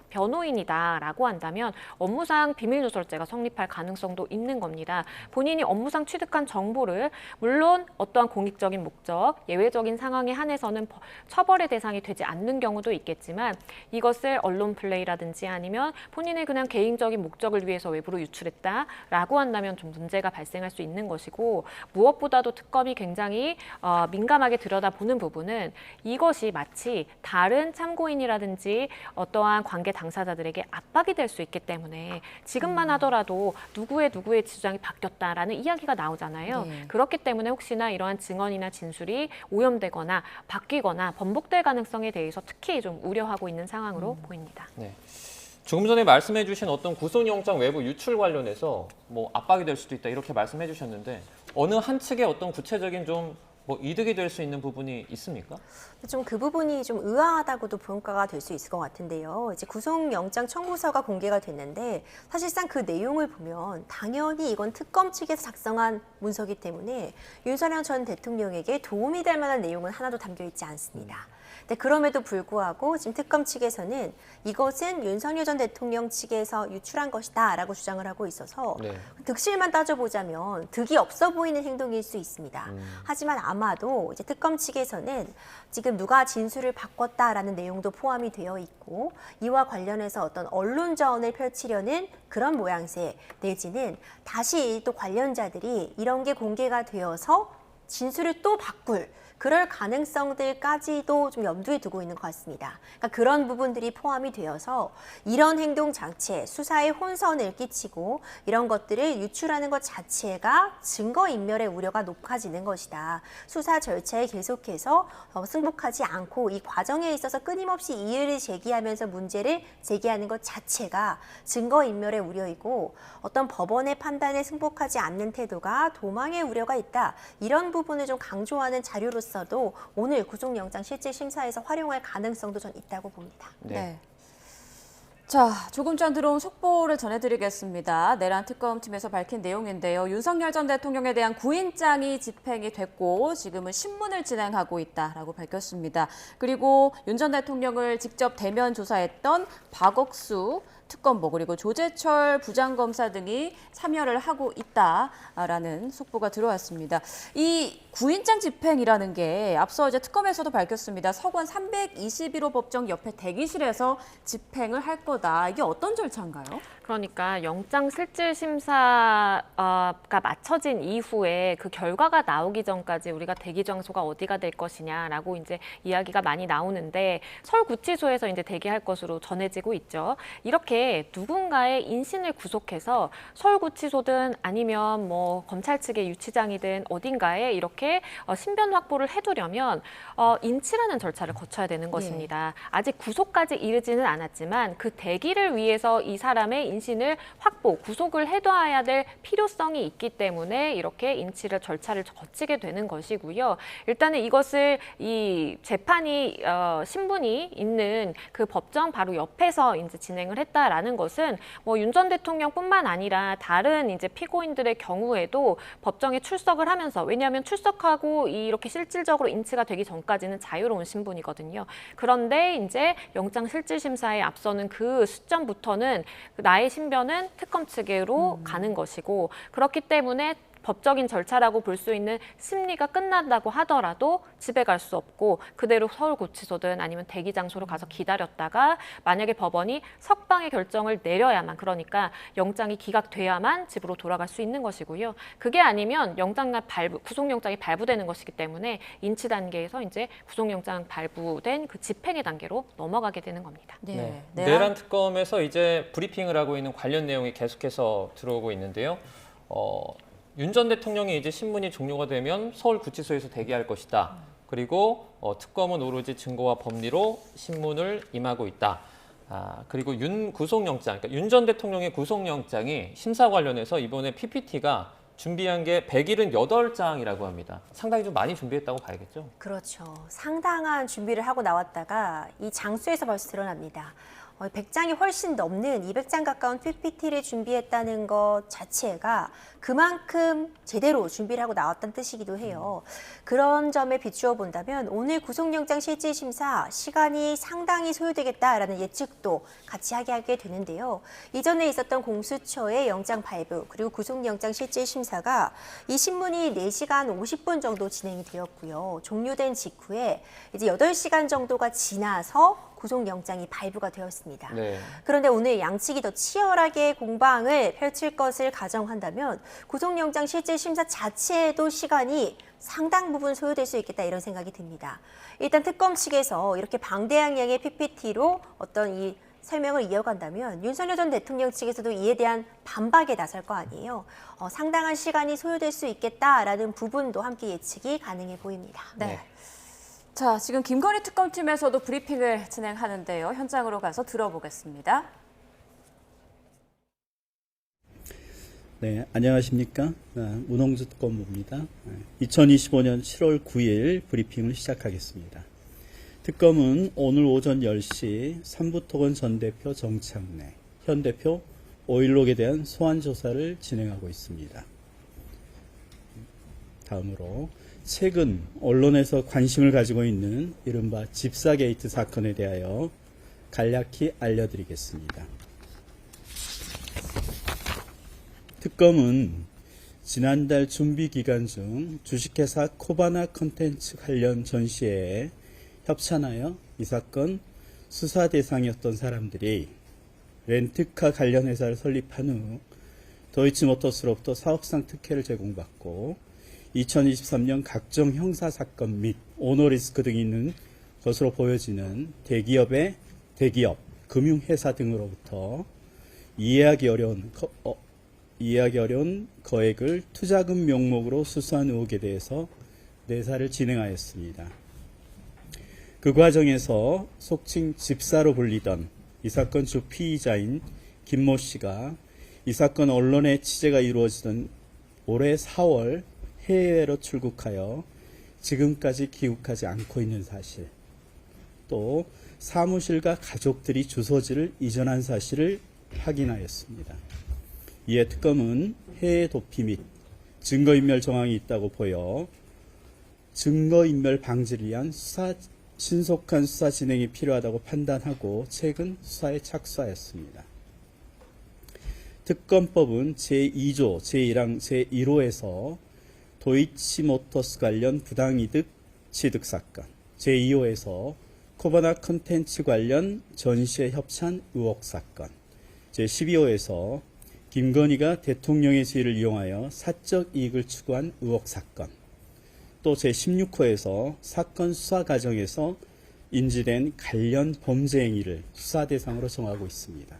변호인이다라고 한다면 업무상 비밀누설죄가 성립할 가능성도 있는 겁니다. 본인이 업무상 취득한 정보를 물론 어떠한 공익적인 목적, 예외적인 상황에 한해서는 처벌의 대상이 되지 않는 경우도 있겠지만 이것을 언론 플레이라든지 아니면 본인의 그냥 개인적인 목적을 위해서 외부로 유출했다라고 한다면 좀 문제가 발생할 수 있는 것이고 무엇보다도 특검이 굉장히 민감하게 들여다보는 부분은 이것이 마치 다른 참고인이라든지 어떠한 관계 당사자들에게 압박이 될 수 있기 때문에 지금만 하더라도 누구의 주장이 바뀌었다라는 이야기가 나오잖아요.
네.
그렇기 때문에 혹시나 이러한 증언이나 진술이 오염되거나 바뀌거나 번복될 가능성에 대해서 특히 좀 우려하고 있는 상황으로 보입니다.
네. 조금 전에 말씀해 주신 어떤 구속영장 외부 유출 관련해서 뭐 압박이 될 수도 있다 이렇게 말씀해 주셨는데 어느 한 측의 어떤 구체적인 좀 뭐 이득이 될 수 있는 부분이 있습니까?
좀 그 부분이 좀 의아하다고도 평가가 될 수 있을 것 같은데요. 이제 구속영장 청구서가 공개가 됐는데 사실상 그 내용을 보면 당연히 이건 특검 측에서 작성한 문서기 때문에 윤석열 전 대통령에게 도움이 될 만한 내용은 하나도 담겨 있지 않습니다. 근데 그럼에도 불구하고 지금 특검 측에서는 이것은 윤석열 전 대통령 측에서 유출한 것이다라고 주장을 하고 있어서
네.
득실만 따져보자면 득이 없어 보이는 행동일 수 있습니다. 하지만 아마도 이제 특검 측에서는 지금 누가 진술을 바꿨다라는 내용도 포함이 되어 있고 이와 관련해서 어떤 언론전을 펼치려는 그런 모양새 내지는 다시 또 관련자들이 이런 게 공개가 되어서 진술을 또 바꿀 그럴 가능성들까지도 좀 염두에 두고 있는 것 같습니다. 그러니까 그런 부분들이 포함이 되어서 이런 행동 자체, 수사에 혼선을 끼치고 이런 것들을 유출하는 것 자체가 증거인멸의 우려가 높아지는 것이다. 수사 절차에 계속해서 승복하지 않고 이 과정에 있어서 끊임없이 이의를 제기하면서 문제를 제기하는 것 자체가 증거인멸의 우려이고 어떤 법원의 판단에 승복하지 않는 태도가 도망의 우려가 있다. 이런 부분을 좀 강조하는 자료로서 도 오늘 구속영장 실질 심사에서 활용할 가능성도 전 있다고 봅니다.
네. 자, 조금 전 들어온 속보를 전해드리겠습니다. 내란 특검팀에서 밝힌 내용인데요. 윤석열 전 대통령에 대한 구인장이 집행이 됐고 지금은 신문을 진행하고 있다라고 밝혔습니다. 그리고 윤 전 대통령을 직접 대면 조사했던 박억수 특검보 그리고 조재철 부장검사 등이 참여를 하고 있다라는 속보가 들어왔습니다. 이 구인장 집행이라는 게 앞서 이제 특검에서도 밝혔습니다. 서관 321호 법정 옆에 대기실에서 집행을 할 거다. 이게 어떤 절차인가요?
그러니까 영장실질심사가 마쳐진 이후에 그 결과가 나오기 전까지 우리가 대기 장소가 어디가 될 것이냐라고 이제 이야기가 많이 나오는데 서울구치소에서 이제 대기할 것으로 전해지고 있죠. 이렇게 누군가의 인신을 구속해서 서울구치소든 아니면 뭐 검찰 측의 유치장이든 어딘가에 이렇게 신변 확보를 해두려면 인치라는 절차를 거쳐야 되는 것입니다. 아직 구속까지 이르지는 않았지만 그 대기를 위해서 이 사람의 인신을 확보, 구속을 해둬야 될 필요성이 있기 때문에 이렇게 인치를 절차를 거치게 되는 것이고요. 일단은 이것을 이 재판이 신분이 있는 그 법정 바로 옆에서 이제 진행을 했다라는 것은 뭐 윤 전 대통령뿐만 아니라 다른 이제 피고인들의 경우에도 법정에 출석을 하면서 왜냐하면 출석하고 이렇게 실질적으로 인치가 되기 전까지는 자유로운 신분이거든요. 그런데 이제 영장실질심사에 앞서는 그 시점부터는 나의 신변은 특검 측으로 가는 것이고 그렇기 때문에 법적인 절차라고 볼 수 있는 심리가 끝난다고 하더라도 집에 갈 수 없고 그대로 서울구치소든 아니면 대기 장소로 가서 기다렸다가 만약에 법원이 석방의 결정을 내려야만 그러니까 영장이 기각돼야만 집으로 돌아갈 수 있는 것이고요. 그게 아니면 구속영장이 발부되는 것이기 때문에 인치 단계에서 이제 구속영장 발부된 그 집행의 단계로 넘어가게 되는 겁니다.
네. 내란 특검에서 이제 브리핑을 하고 있는 관련 내용이 계속해서 들어오고 있는데요. 윤 전 대통령이 이제 신문이 종료가 되면 서울구치소에서 대기할 것이다. 그리고 특검은 오로지 증거와 법리로 신문을 임하고 있다. 그리고 구속영장, 그러니까 윤 전 대통령의 구속영장이 심사 관련해서 이번에 PPT가 준비한 게 178장이라고 합니다. 상당히 좀 많이 준비했다고 봐야겠죠?
그렇죠. 상당한 준비를 하고 나왔다가 이 장수에서 벌써 드러납니다. 100장이 훨씬 넘는 200장 가까운 PPT를 준비했다는 것 자체가 그만큼 제대로 준비를 하고 나왔다는 뜻이기도 해요. 그런 점에 비추어 본다면 오늘 구속영장 실질심사 시간이 상당히 소요되겠다라는 예측도 같이 하게 되는데요. 이전에 있었던 공수처의 영장 발부 그리고 구속영장 실질심사가 이 신문이 4시간 50분 정도 진행이 되었고요. 종료된 직후에 이제 8시간 정도가 지나서 구속영장이 발부가 되었습니다.
네.
그런데 오늘 양측이 더 치열하게 공방을 펼칠 것을 가정한다면 구속영장 실질심사 자체에도 시간이 상당 부분 소요될 수 있겠다 이런 생각이 듭니다. 일단 특검 측에서 이렇게 방대한 양의 PPT로 어떤 이 설명을 이어간다면 윤석열 전 대통령 측에서도 이에 대한 반박에 나설 거 아니에요. 상당한 시간이 소요될 수 있겠다라는 부분도 함께 예측이 가능해 보입니다.
네. 자, 지금 김건희 특검팀에서도 브리핑을 진행하는데요. 현장으로 가서 들어보겠습니다.
네, 안녕하십니까. 문홍주 특검입니다. 2025년 7월 9일 브리핑을 시작하겠습니다. 특검은 오늘 오전 10시 삼부토건 전 대표 정창래, 현 대표 오일록에 대한 소환 조사를 진행하고 있습니다. 다음으로 최근 언론에서 관심을 가지고 있는 이른바 집사 게이트 사건에 대하여 간략히 알려드리겠습니다. 특검은 지난달 준비 기간 중 주식회사 코바나 컨텐츠 관련 전시회에 협찬하여 이 사건 수사 대상이었던 사람들이 렌트카 관련 회사를 설립한 후 도이치모터스로부터 사업상 특혜를 제공받고 2023년 각종 형사 사건 및 오너리스크 등이 있는 것으로 보여지는 대기업, 금융회사 등으로부터 이해하기 어려운 거액을 투자금 명목으로 수수한 의혹에 대해서 내사를 진행하였습니다. 그 과정에서 속칭 집사로 불리던 이 사건 주 피의자인 김모 씨가 이 사건 언론의 취재가 이루어지던 올해 4월 해외로 출국하여 지금까지 귀국하지 않고 있는 사실, 또 사무실과 가족들이 주소지를 이전한 사실을 확인하였습니다. 이에 특검은 해외 도피 및 증거인멸 정황이 있다고 보여 증거인멸 방지를 위한 신속한 수사 진행이 필요하다고 판단하고 최근 수사에 착수하였습니다. 특검법은 제2조, 제1항, 제1호에서 도이치모터스 관련 부당이득 취득 사건, 제2호에서 코바나 컨텐츠 관련 전시회 협찬 의혹 사건, 제12호에서 김건희가 대통령의 지위를 이용하여 사적 이익을 추구한 의혹 사건, 또 제16호에서 사건 수사 과정에서 인지된 관련 범죄 행위를 수사 대상으로 정하고 있습니다.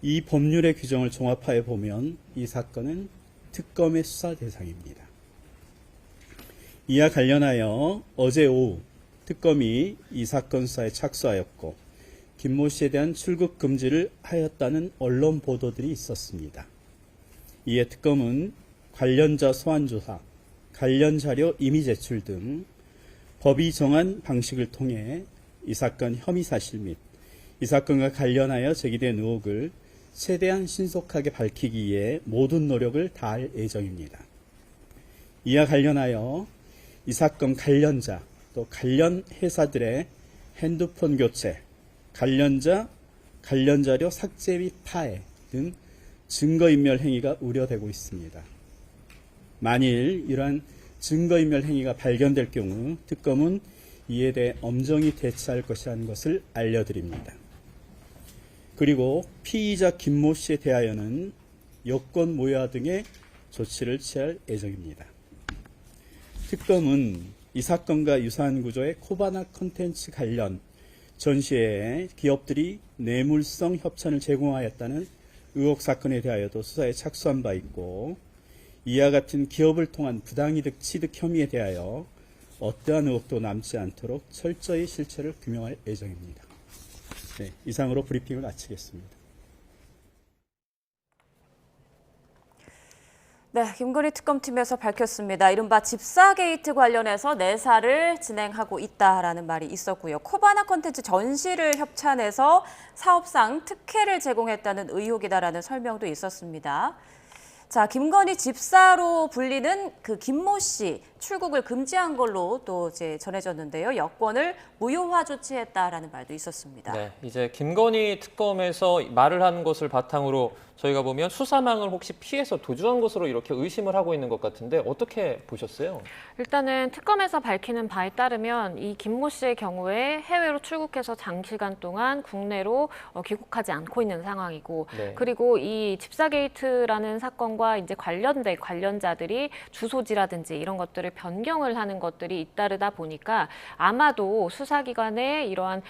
이 법률의 규정을 종합하여 보면 이 사건은 특검의 수사 대상입니다. 이와 관련하여 어제 오후 특검이 이 사건 수사에 착수하였고 김모 씨에 대한 출국 금지를 하였다는 언론 보도들이 있었습니다. 이에 특검은 관련자 소환 조사, 관련 자료 임의 제출 등 법이 정한 방식을 통해 이 사건 혐의 사실 및 이 사건과 관련하여 제기된 의혹을 최대한 신속하게 밝히기 위해 모든 노력을 다할 예정입니다. 이와 관련하여 이 사건 관련자 또 관련 회사들의 핸드폰 교체, 관련 자료 삭제 및 파해 등 증거인멸 행위가 우려되고 있습니다. 만일 이러한 증거인멸 행위가 발견될 경우 특검은 이에 대해 엄정히 대처할 것이라는 것을 알려드립니다. 그리고 피의자 김모 씨에 대하여는 여권 모여 등의 조치를 취할 예정입니다. 특검은 이 사건과 유사한 구조의 코바나 컨텐츠 관련 전시회에 기업들이 뇌물성 협찬을 제공하였다는 의혹 사건에 대하여도 수사에 착수한 바 있고 이와 같은 기업을 통한 부당이득 취득 혐의에 대하여 어떠한 의혹도 남지 않도록 철저히 실체를 규명할 예정입니다. 네, 이상으로 브리핑을 마치겠습니다.
네, 김건희 특검팀에서 밝혔습니다. 이른바 집사 게이트 관련해서 내사를 진행하고 있다라는 말이 있었고요. 코바나 컨텐츠 전시를 협찬해서 사업상 특혜를 제공했다는 의혹이다라는 설명도 있었습니다. 자, 김건희 집사로 불리는 그 김모 씨 출국을 금지한 걸로 또 이제 전해졌는데요. 여권을 무효화 조치했다라는 말도 있었습니다.
네, 이제 김건희 특검에서 말을 한 것을 바탕으로 저희가 보면 수사망을 혹시 피해서 도주한 것으로 이렇게 의심을 하고 있는 것 같은데 어떻게 보셨어요?
일단은 특검에서 밝히는 바에 따르면 이 김모 씨의 경우에 해외로 출국해서 장시간 동안 국내로 귀국하지 않고 있는 상황이고
네.
그리고 이 집사 게이트라는 사건과 사건과 이제 관련된 관련자들이 주소지라든지 이런 것들을 변경을 하는 것들이 잇따르다 보니까 아마도 수사기관의 이러한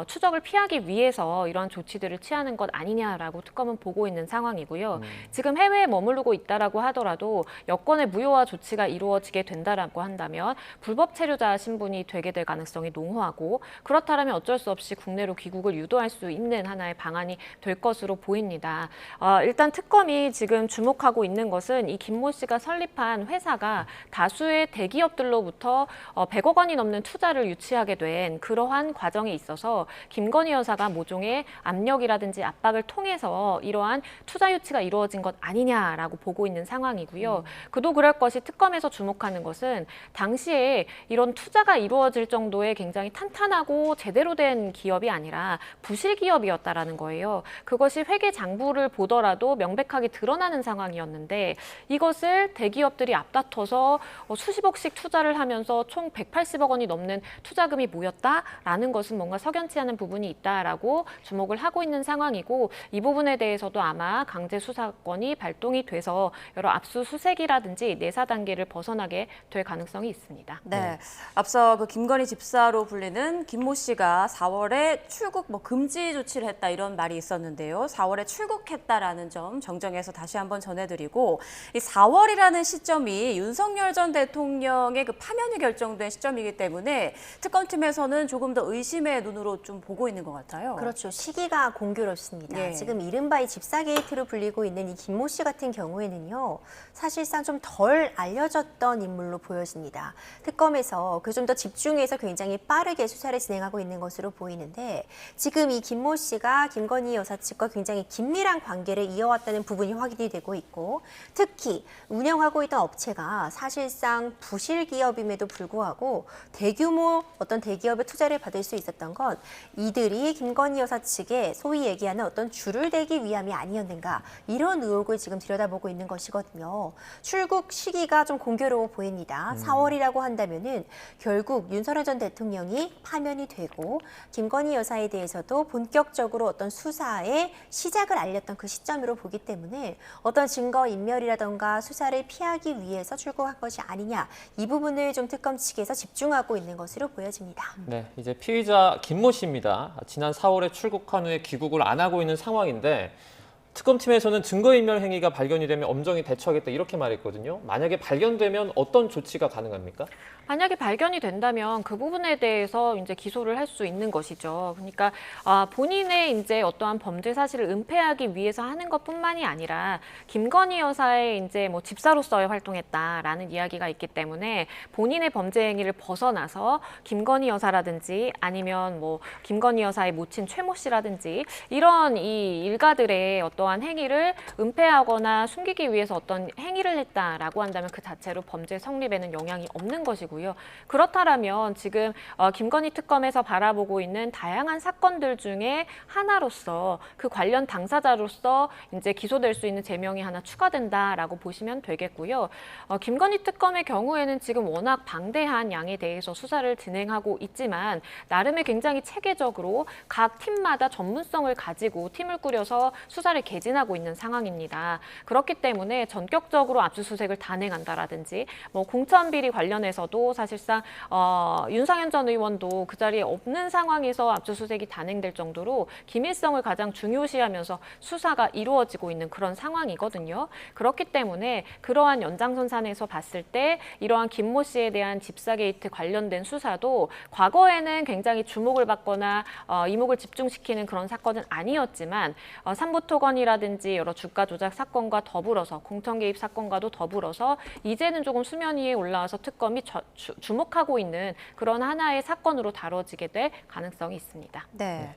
추적을 피하기 위해서 이러한 조치들을 취하는 것 아니냐라고 특검은 보고 있는 상황이고요. 지금 해외에 머무르고 있다라고 하더라도 여권의 무효화 조치가 이루어지게 된다라고 한다면 불법 체류자 신분이 되게 될 가능성이 농후하고 그렇다면 어쩔 수 없이 국내로 귀국을 유도할 수 있는 하나의 방안이 될 것으로 보입니다. 일단 특검이 지금 주목하고 있는 것은 이 김모 씨가 설립한 회사가 다수의 대기업들로부터 100억 원이 넘는 투자를 유치하게 된 그러한 과정에 있어서 김건희 여사가 모종의 압력이라든지 압박을 통해서 이러한 투자 유치가 이루어진 것 아니냐라고 보고 있는 상황이고요. 그도 그럴 것이 특검에서 주목하는 것은 당시에 이런 투자가 이루어질 정도의 굉장히 탄탄하고 제대로 된 기업이 아니라 부실 기업이었다라는 거예요. 그것이 회계 장부를 보더라도 명백하게 드러나는 상황이었는데 이것을 대기업들이 앞다퉈서 수십억씩 투자를 하면서 총 180억 원이 넘는 투자금이 모였다라는 것은 뭔가 석연치 않은 부분이 있다라고 주목을 하고 있는 상황이고 이 부분에 대해서도 아마 강제 수사권이 발동이 돼서 여러 압수수색이라든지 내사 단계를 벗어나게 될 가능성이 있습니다.
네. 앞서 그 김건희 집사로 불리는 김모 씨가 4월에 출국 금지 조치를 했다 이런 말이 있었는데요. 4월에 출국했다라는 점 정정해서 다시 한번 전해드리고 이 4월이라는 시점이 윤석열 전 대통령의 그 파면이 결정된 시점이기 때문에 특검팀에서는 조금 더 의심의 눈으로 좀 보고 있는 것 같아요.
그렇죠. 시기가 공교롭습니다.
예.
지금 이른바 이 집사 게이트로 불리고 있는 이 김모 씨 같은 경우에는요. 사실상 좀 덜 알려졌던 인물로 보여집니다. 특검에서 그 좀 더 집중해서 굉장히 빠르게 수사를 진행하고 있는 것으로 보이는데 지금 이 김모 씨가 김건희 여사 측과 굉장히 긴밀한 관계를 이어왔다는 부분이 확인이 되고 있고 특히 운영하고 있던 업체가 사실상 부실 기업임에도 불구하고 대규모 어떤 대기업의 투자를 받을 수 있었던 건 이들이 김건희 여사 측에 소위 얘기하는 어떤 줄을 대기 위함이 아니었는가 이런 의혹을 지금 들여다보고 있는 것이거든요. 출국 시기가 좀 공교로워 보입니다. 4월이라고 한다면은 결국 윤석열 전 대통령이 파면이 되고 김건희 여사에 대해서도 본격적으로 어떤 수사의 시작을 알렸던 그 시점으로 보기 때문에 어떤 증거 인멸이라던가 수사를 피하기 위해서 출국한 것이 아니냐 이 부분을 좀 특검 측에서 집중하고 있는 것으로 보여집니다.
네, 이제 피의자 김모 씨입니다. 지난 4월에 출국한 후에 귀국을 안 하고 있는 상황인데 특검팀에서는 증거인멸 행위가 발견이 되면 엄정히 대처하겠다 이렇게 말했거든요. 만약에 발견되면 어떤 조치가 가능합니까?
만약에 발견이 된다면 그 부분에 대해서 이제 기소를 할 수 있는 것이죠. 그러니까 본인의 이제 어떠한 범죄 사실을 은폐하기 위해서 하는 것뿐만이 아니라 김건희 여사의 이제 집사로서의 활동했다라는 이야기가 있기 때문에 본인의 범죄 행위를 벗어나서 김건희 여사라든지 아니면 김건희 여사의 모친 최모 씨라든지 이런 이 일가들의 어떠한 행위를 은폐하거나 숨기기 위해서 어떤 행위를 했다라고 한다면 그 자체로 범죄 성립에는 영향이 없는 것이고요. 그렇다면 지금 김건희 특검에서 바라보고 있는 다양한 사건들 중에 하나로서 그 관련 당사자로서 이제 기소될 수 있는 제명이 하나 추가된다라고 보시면 되겠고요. 김건희 특검의 경우에는 지금 워낙 방대한 양에 대해서 수사를 진행하고 있지만 나름의 굉장히 체계적으로 각 팀마다 전문성을 가지고 팀을 꾸려서 수사를 개진하고 있는 상황입니다. 그렇기 때문에 전격적으로 압수수색을 단행한다라든지 공천 비리 관련해서도 사실상 윤상현 전 의원도 그 자리에 없는 상황에서 압수수색이 단행될 정도로 기밀성을 가장 중요시하면서 수사가 이루어지고 있는 그런 상황이거든요. 그렇기 때문에 그러한 연장선상에서 봤을 때 이러한 김모 씨에 대한 집사 게이트 관련된 수사도 과거에는 굉장히 주목을 받거나 이목을 집중시키는 그런 사건은 아니었지만 삼부토건이라든지 여러 주가 조작 사건과 더불어서 공천 개입 사건과도 더불어서 이제는 조금 수면 위에 올라와서 특검이 주목하고 있는 그런 하나의 사건으로 다뤄지게 될 가능성이 있습니다.
네.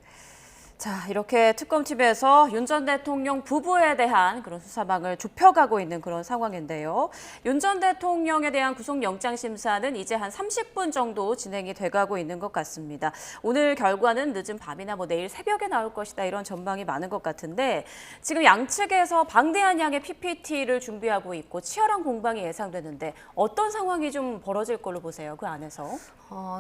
자, 이렇게 특검팀에서 윤 전 대통령 부부에 대한 그런 수사망을 좁혀가고 있는 그런 상황인데요. 윤 전 대통령에 대한 구속영장 심사는 이제 한 30분 정도 진행이 돼가고 있는 것 같습니다. 오늘 결과는 늦은 밤이나 내일 새벽에 나올 것이다 이런 전망이 많은 것 같은데 지금 양측에서 방대한 양의 PPT를 준비하고 있고 치열한 공방이 예상되는데 어떤 상황이 좀 벌어질 걸로 보세요? 그 안에서?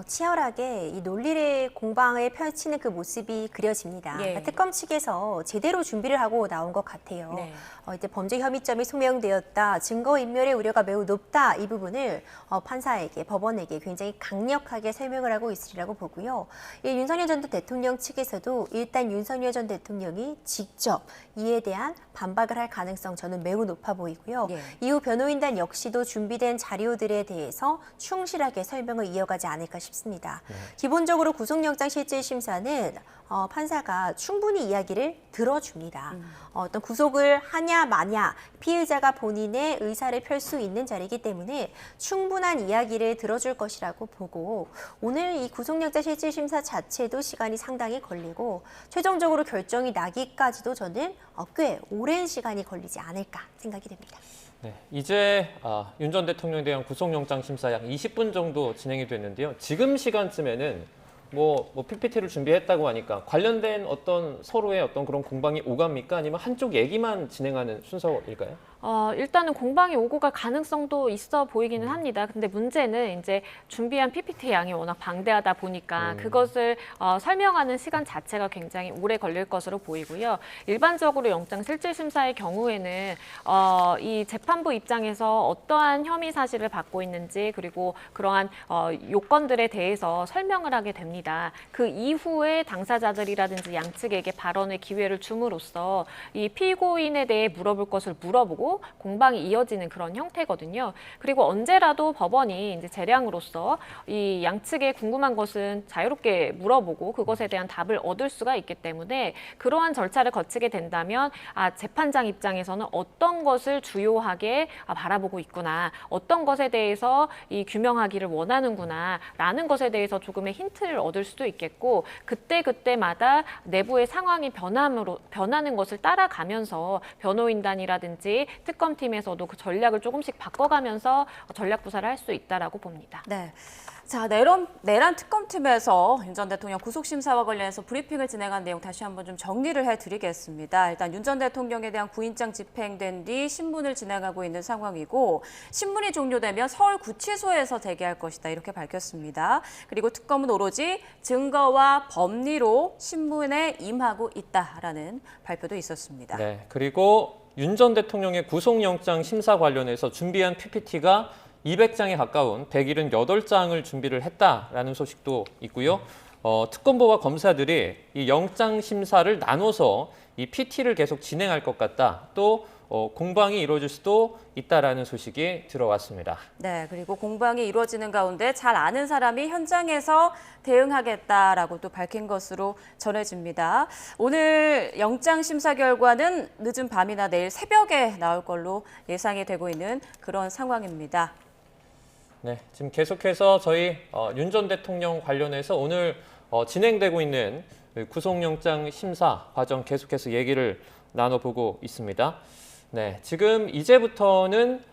치열하게 이 논리의 공방을 펼치는 그 모습이 그려집니다. 있습니다.
예.
특검 측에서 제대로 준비를 하고 나온 것 같아요.
네.
이제 범죄 혐의점이 소명되었다, 증거인멸의 우려가 매우 높다, 이 부분을 판사에게, 법원에게 굉장히 강력하게 설명을 하고 있으리라고 보고요. 이 윤석열 전 대통령 측에서도 일단 윤석열 전 대통령이 직접 이에 대한 반박을 할 가능성 저는 매우 높아 보이고요.
예.
이후 변호인단 역시도 준비된 자료들에 대해서 충실하게 설명을 이어가지 않을까 싶습니다. 기본적으로 구속영장 실질심사는 판사가 충분히 이야기를 들어줍니다. 어떤 구속을 하냐 마냐 피의자가 본인의 의사를 펼 수 있는 자리이기 때문에 충분한 이야기를 들어줄 것이라고 보고 오늘 이 구속영장 실질심사 자체도 시간이 상당히 걸리고 최종적으로 결정이 나기까지도 저는 꽤 오랜 시간이 걸리지 않을까 생각이 됩니다.
네, 이제 윤 전 대통령에 대한 구속영장 심사 약 20분 정도 진행이 됐는데요. 지금 시간쯤에는 뭐 PPT를 준비했다고 하니까 관련된 어떤 서로의 어떤 그런 공방이 오갑니까? 아니면 한쪽 얘기만 진행하는 순서일까요?
일단은 공방이 오고 갈 가능성도 있어 보이기는 합니다. 근데 문제는 이제 준비한 PPT 양이 워낙 방대하다 보니까 그것을 설명하는 시간 자체가 굉장히 오래 걸릴 것으로 보이고요. 일반적으로 영장 실질심사의 경우에는 이 재판부 입장에서 어떠한 혐의 사실을 받고 있는지 그리고 그러한 요건들에 대해서 설명을 하게 됩니다. 그 이후에 당사자들이라든지 양측에게 발언의 기회를 줌으로써 이 피고인에 대해 물어볼 것을 물어보고 공방이 이어지는 그런 형태거든요. 그리고 언제라도 법원이 이제 재량으로서 이 양측에 궁금한 것은 자유롭게 물어보고 그것에 대한 답을 얻을 수가 있기 때문에 그러한 절차를 거치게 된다면 재판장 입장에서는 어떤 것을 주요하게 바라보고 있구나, 어떤 것에 대해서 이 규명하기를 원하는구나 라는 것에 대해서 조금의 힌트를 얻을 수도 있겠고 그때마다 내부의 상황이 변하는 것을 따라가면서 변호인단이라든지 특검팀에서도 그 전략을 조금씩 바꿔가면서 전략 구사를 할 수 있다라고 봅니다.
네. 자, 내란 특검팀에서 윤 전 대통령 구속심사와 관련해서 브리핑을 진행한 내용 다시 한번 좀 정리를 해드리겠습니다. 일단 윤 전 대통령에 대한 구인장 집행된 뒤 신문을 진행하고 있는 상황이고 신문이 종료되면 서울구치소에서 대기할 것이다 이렇게 밝혔습니다. 그리고 특검은 오로지 증거와 법리로 신문에 임하고 있다라는 발표도 있었습니다.
네, 그리고 윤 전 대통령의 구속영장 심사 관련해서 준비한 PPT가 200장에 가까운 178장을 준비를 했다라는 소식도 있고요. 특검보와 검사들이 이 영장 심사를 나눠서 이 PT를 계속 진행할 것 같다. 또 공방이 이루어질 수도 있다라는 소식이 들어왔습니다.
네, 그리고 공방이 이루어지는 가운데 잘 아는 사람이 현장에서 대응하겠다라고 또 밝힌 것으로 전해집니다. 오늘 영장 심사 결과는 늦은 밤이나 내일 새벽에 나올 걸로 예상이 되고 있는 그런 상황입니다.
네, 지금 계속해서 저희 윤 전 대통령 관련해서 오늘 진행되고 있는 구속영장 심사 과정 계속해서 얘기를 나눠보고 있습니다. 네, 지금 이제부터는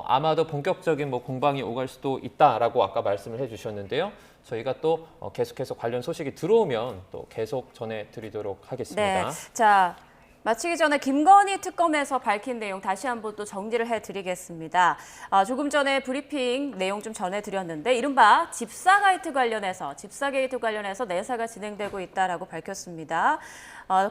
아마도 본격적인 공방이 오갈 수도 있다라고 아까 말씀을 해주셨는데요. 저희가 또 계속해서 관련 소식이 들어오면 또 계속 전해드리도록 하겠습니다.
네, 자. 마치기 전에 김건희 특검에서 밝힌 내용 다시 한번 또 정리를 해드리겠습니다. 조금 전에 브리핑 내용 좀 전해드렸는데 이른바 집사 게이트 관련해서 내사가 진행되고 있다라고 밝혔습니다.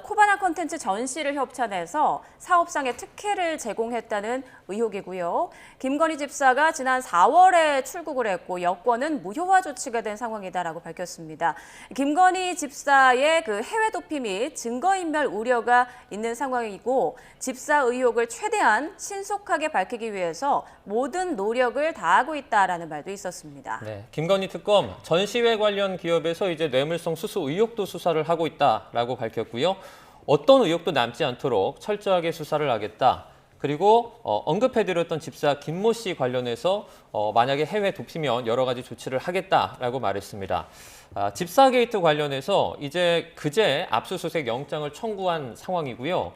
코바나 콘텐츠 전시를 협찬해서 사업상의 특혜를 제공했다는 의혹이고요. 김건희 집사가 지난 4월에 출국을 했고 여권은 무효화 조치가 된 상황이다라고 밝혔습니다. 김건희 집사의 그 해외 도피 및 증거인멸 우려가 있는 상황이고 집사 의혹을 최대한 신속하게 밝히기 위해서 모든 노력을 다하고 있다라는 말도 있었습니다.
네, 김건희 특검 전시회 관련 기업에서 이제 뇌물성 수수 의혹도 수사를 하고 있다라고 밝혔고요. 어떤 의혹도 남지 않도록 철저하게 수사를 하겠다. 그리고 언급해드렸던 집사 김모 씨 관련해서 만약에 해외 도피면 여러 가지 조치를 하겠다라고 말했습니다. 집사 게이트 관련해서 이제 그제 압수수색 영장을 청구한 상황이고요.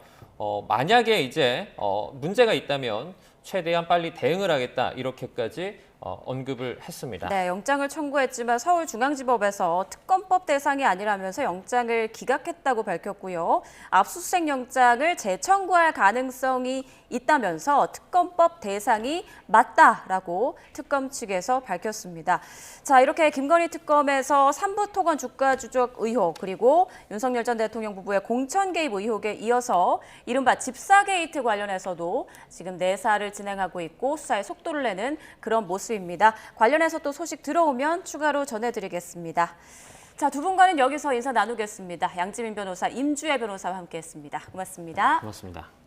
만약에 이제 문제가 있다면 최대한 빨리 대응을 하겠다 이렇게까지 언급을 했습니다.
네, 영장을 청구했지만 서울중앙지법에서 특검법 대상이 아니라면서 영장을 기각했다고 밝혔고요. 압수수색 영장을 재청구할 가능성이 있다면서 특검법 대상이 맞다라고 특검 측에서 밝혔습니다. 자, 이렇게 김건희 특검에서 삼부 토건 주가 조작 의혹 그리고 윤석열 전 대통령 부부의 공천 개입 의혹에 이어서 이른바 집사 게이트 관련해서도 지금 내사를 진행하고 있고 수사에 속도를 내는 그런 모습입니다. 관련해서 또 소식 들어오면 추가로 전해드리겠습니다. 자, 두 분과는 여기서 인사 나누겠습니다. 양지민 변호사, 임주혜 변호사와 함께했습니다. 고맙습니다.
고맙습니다.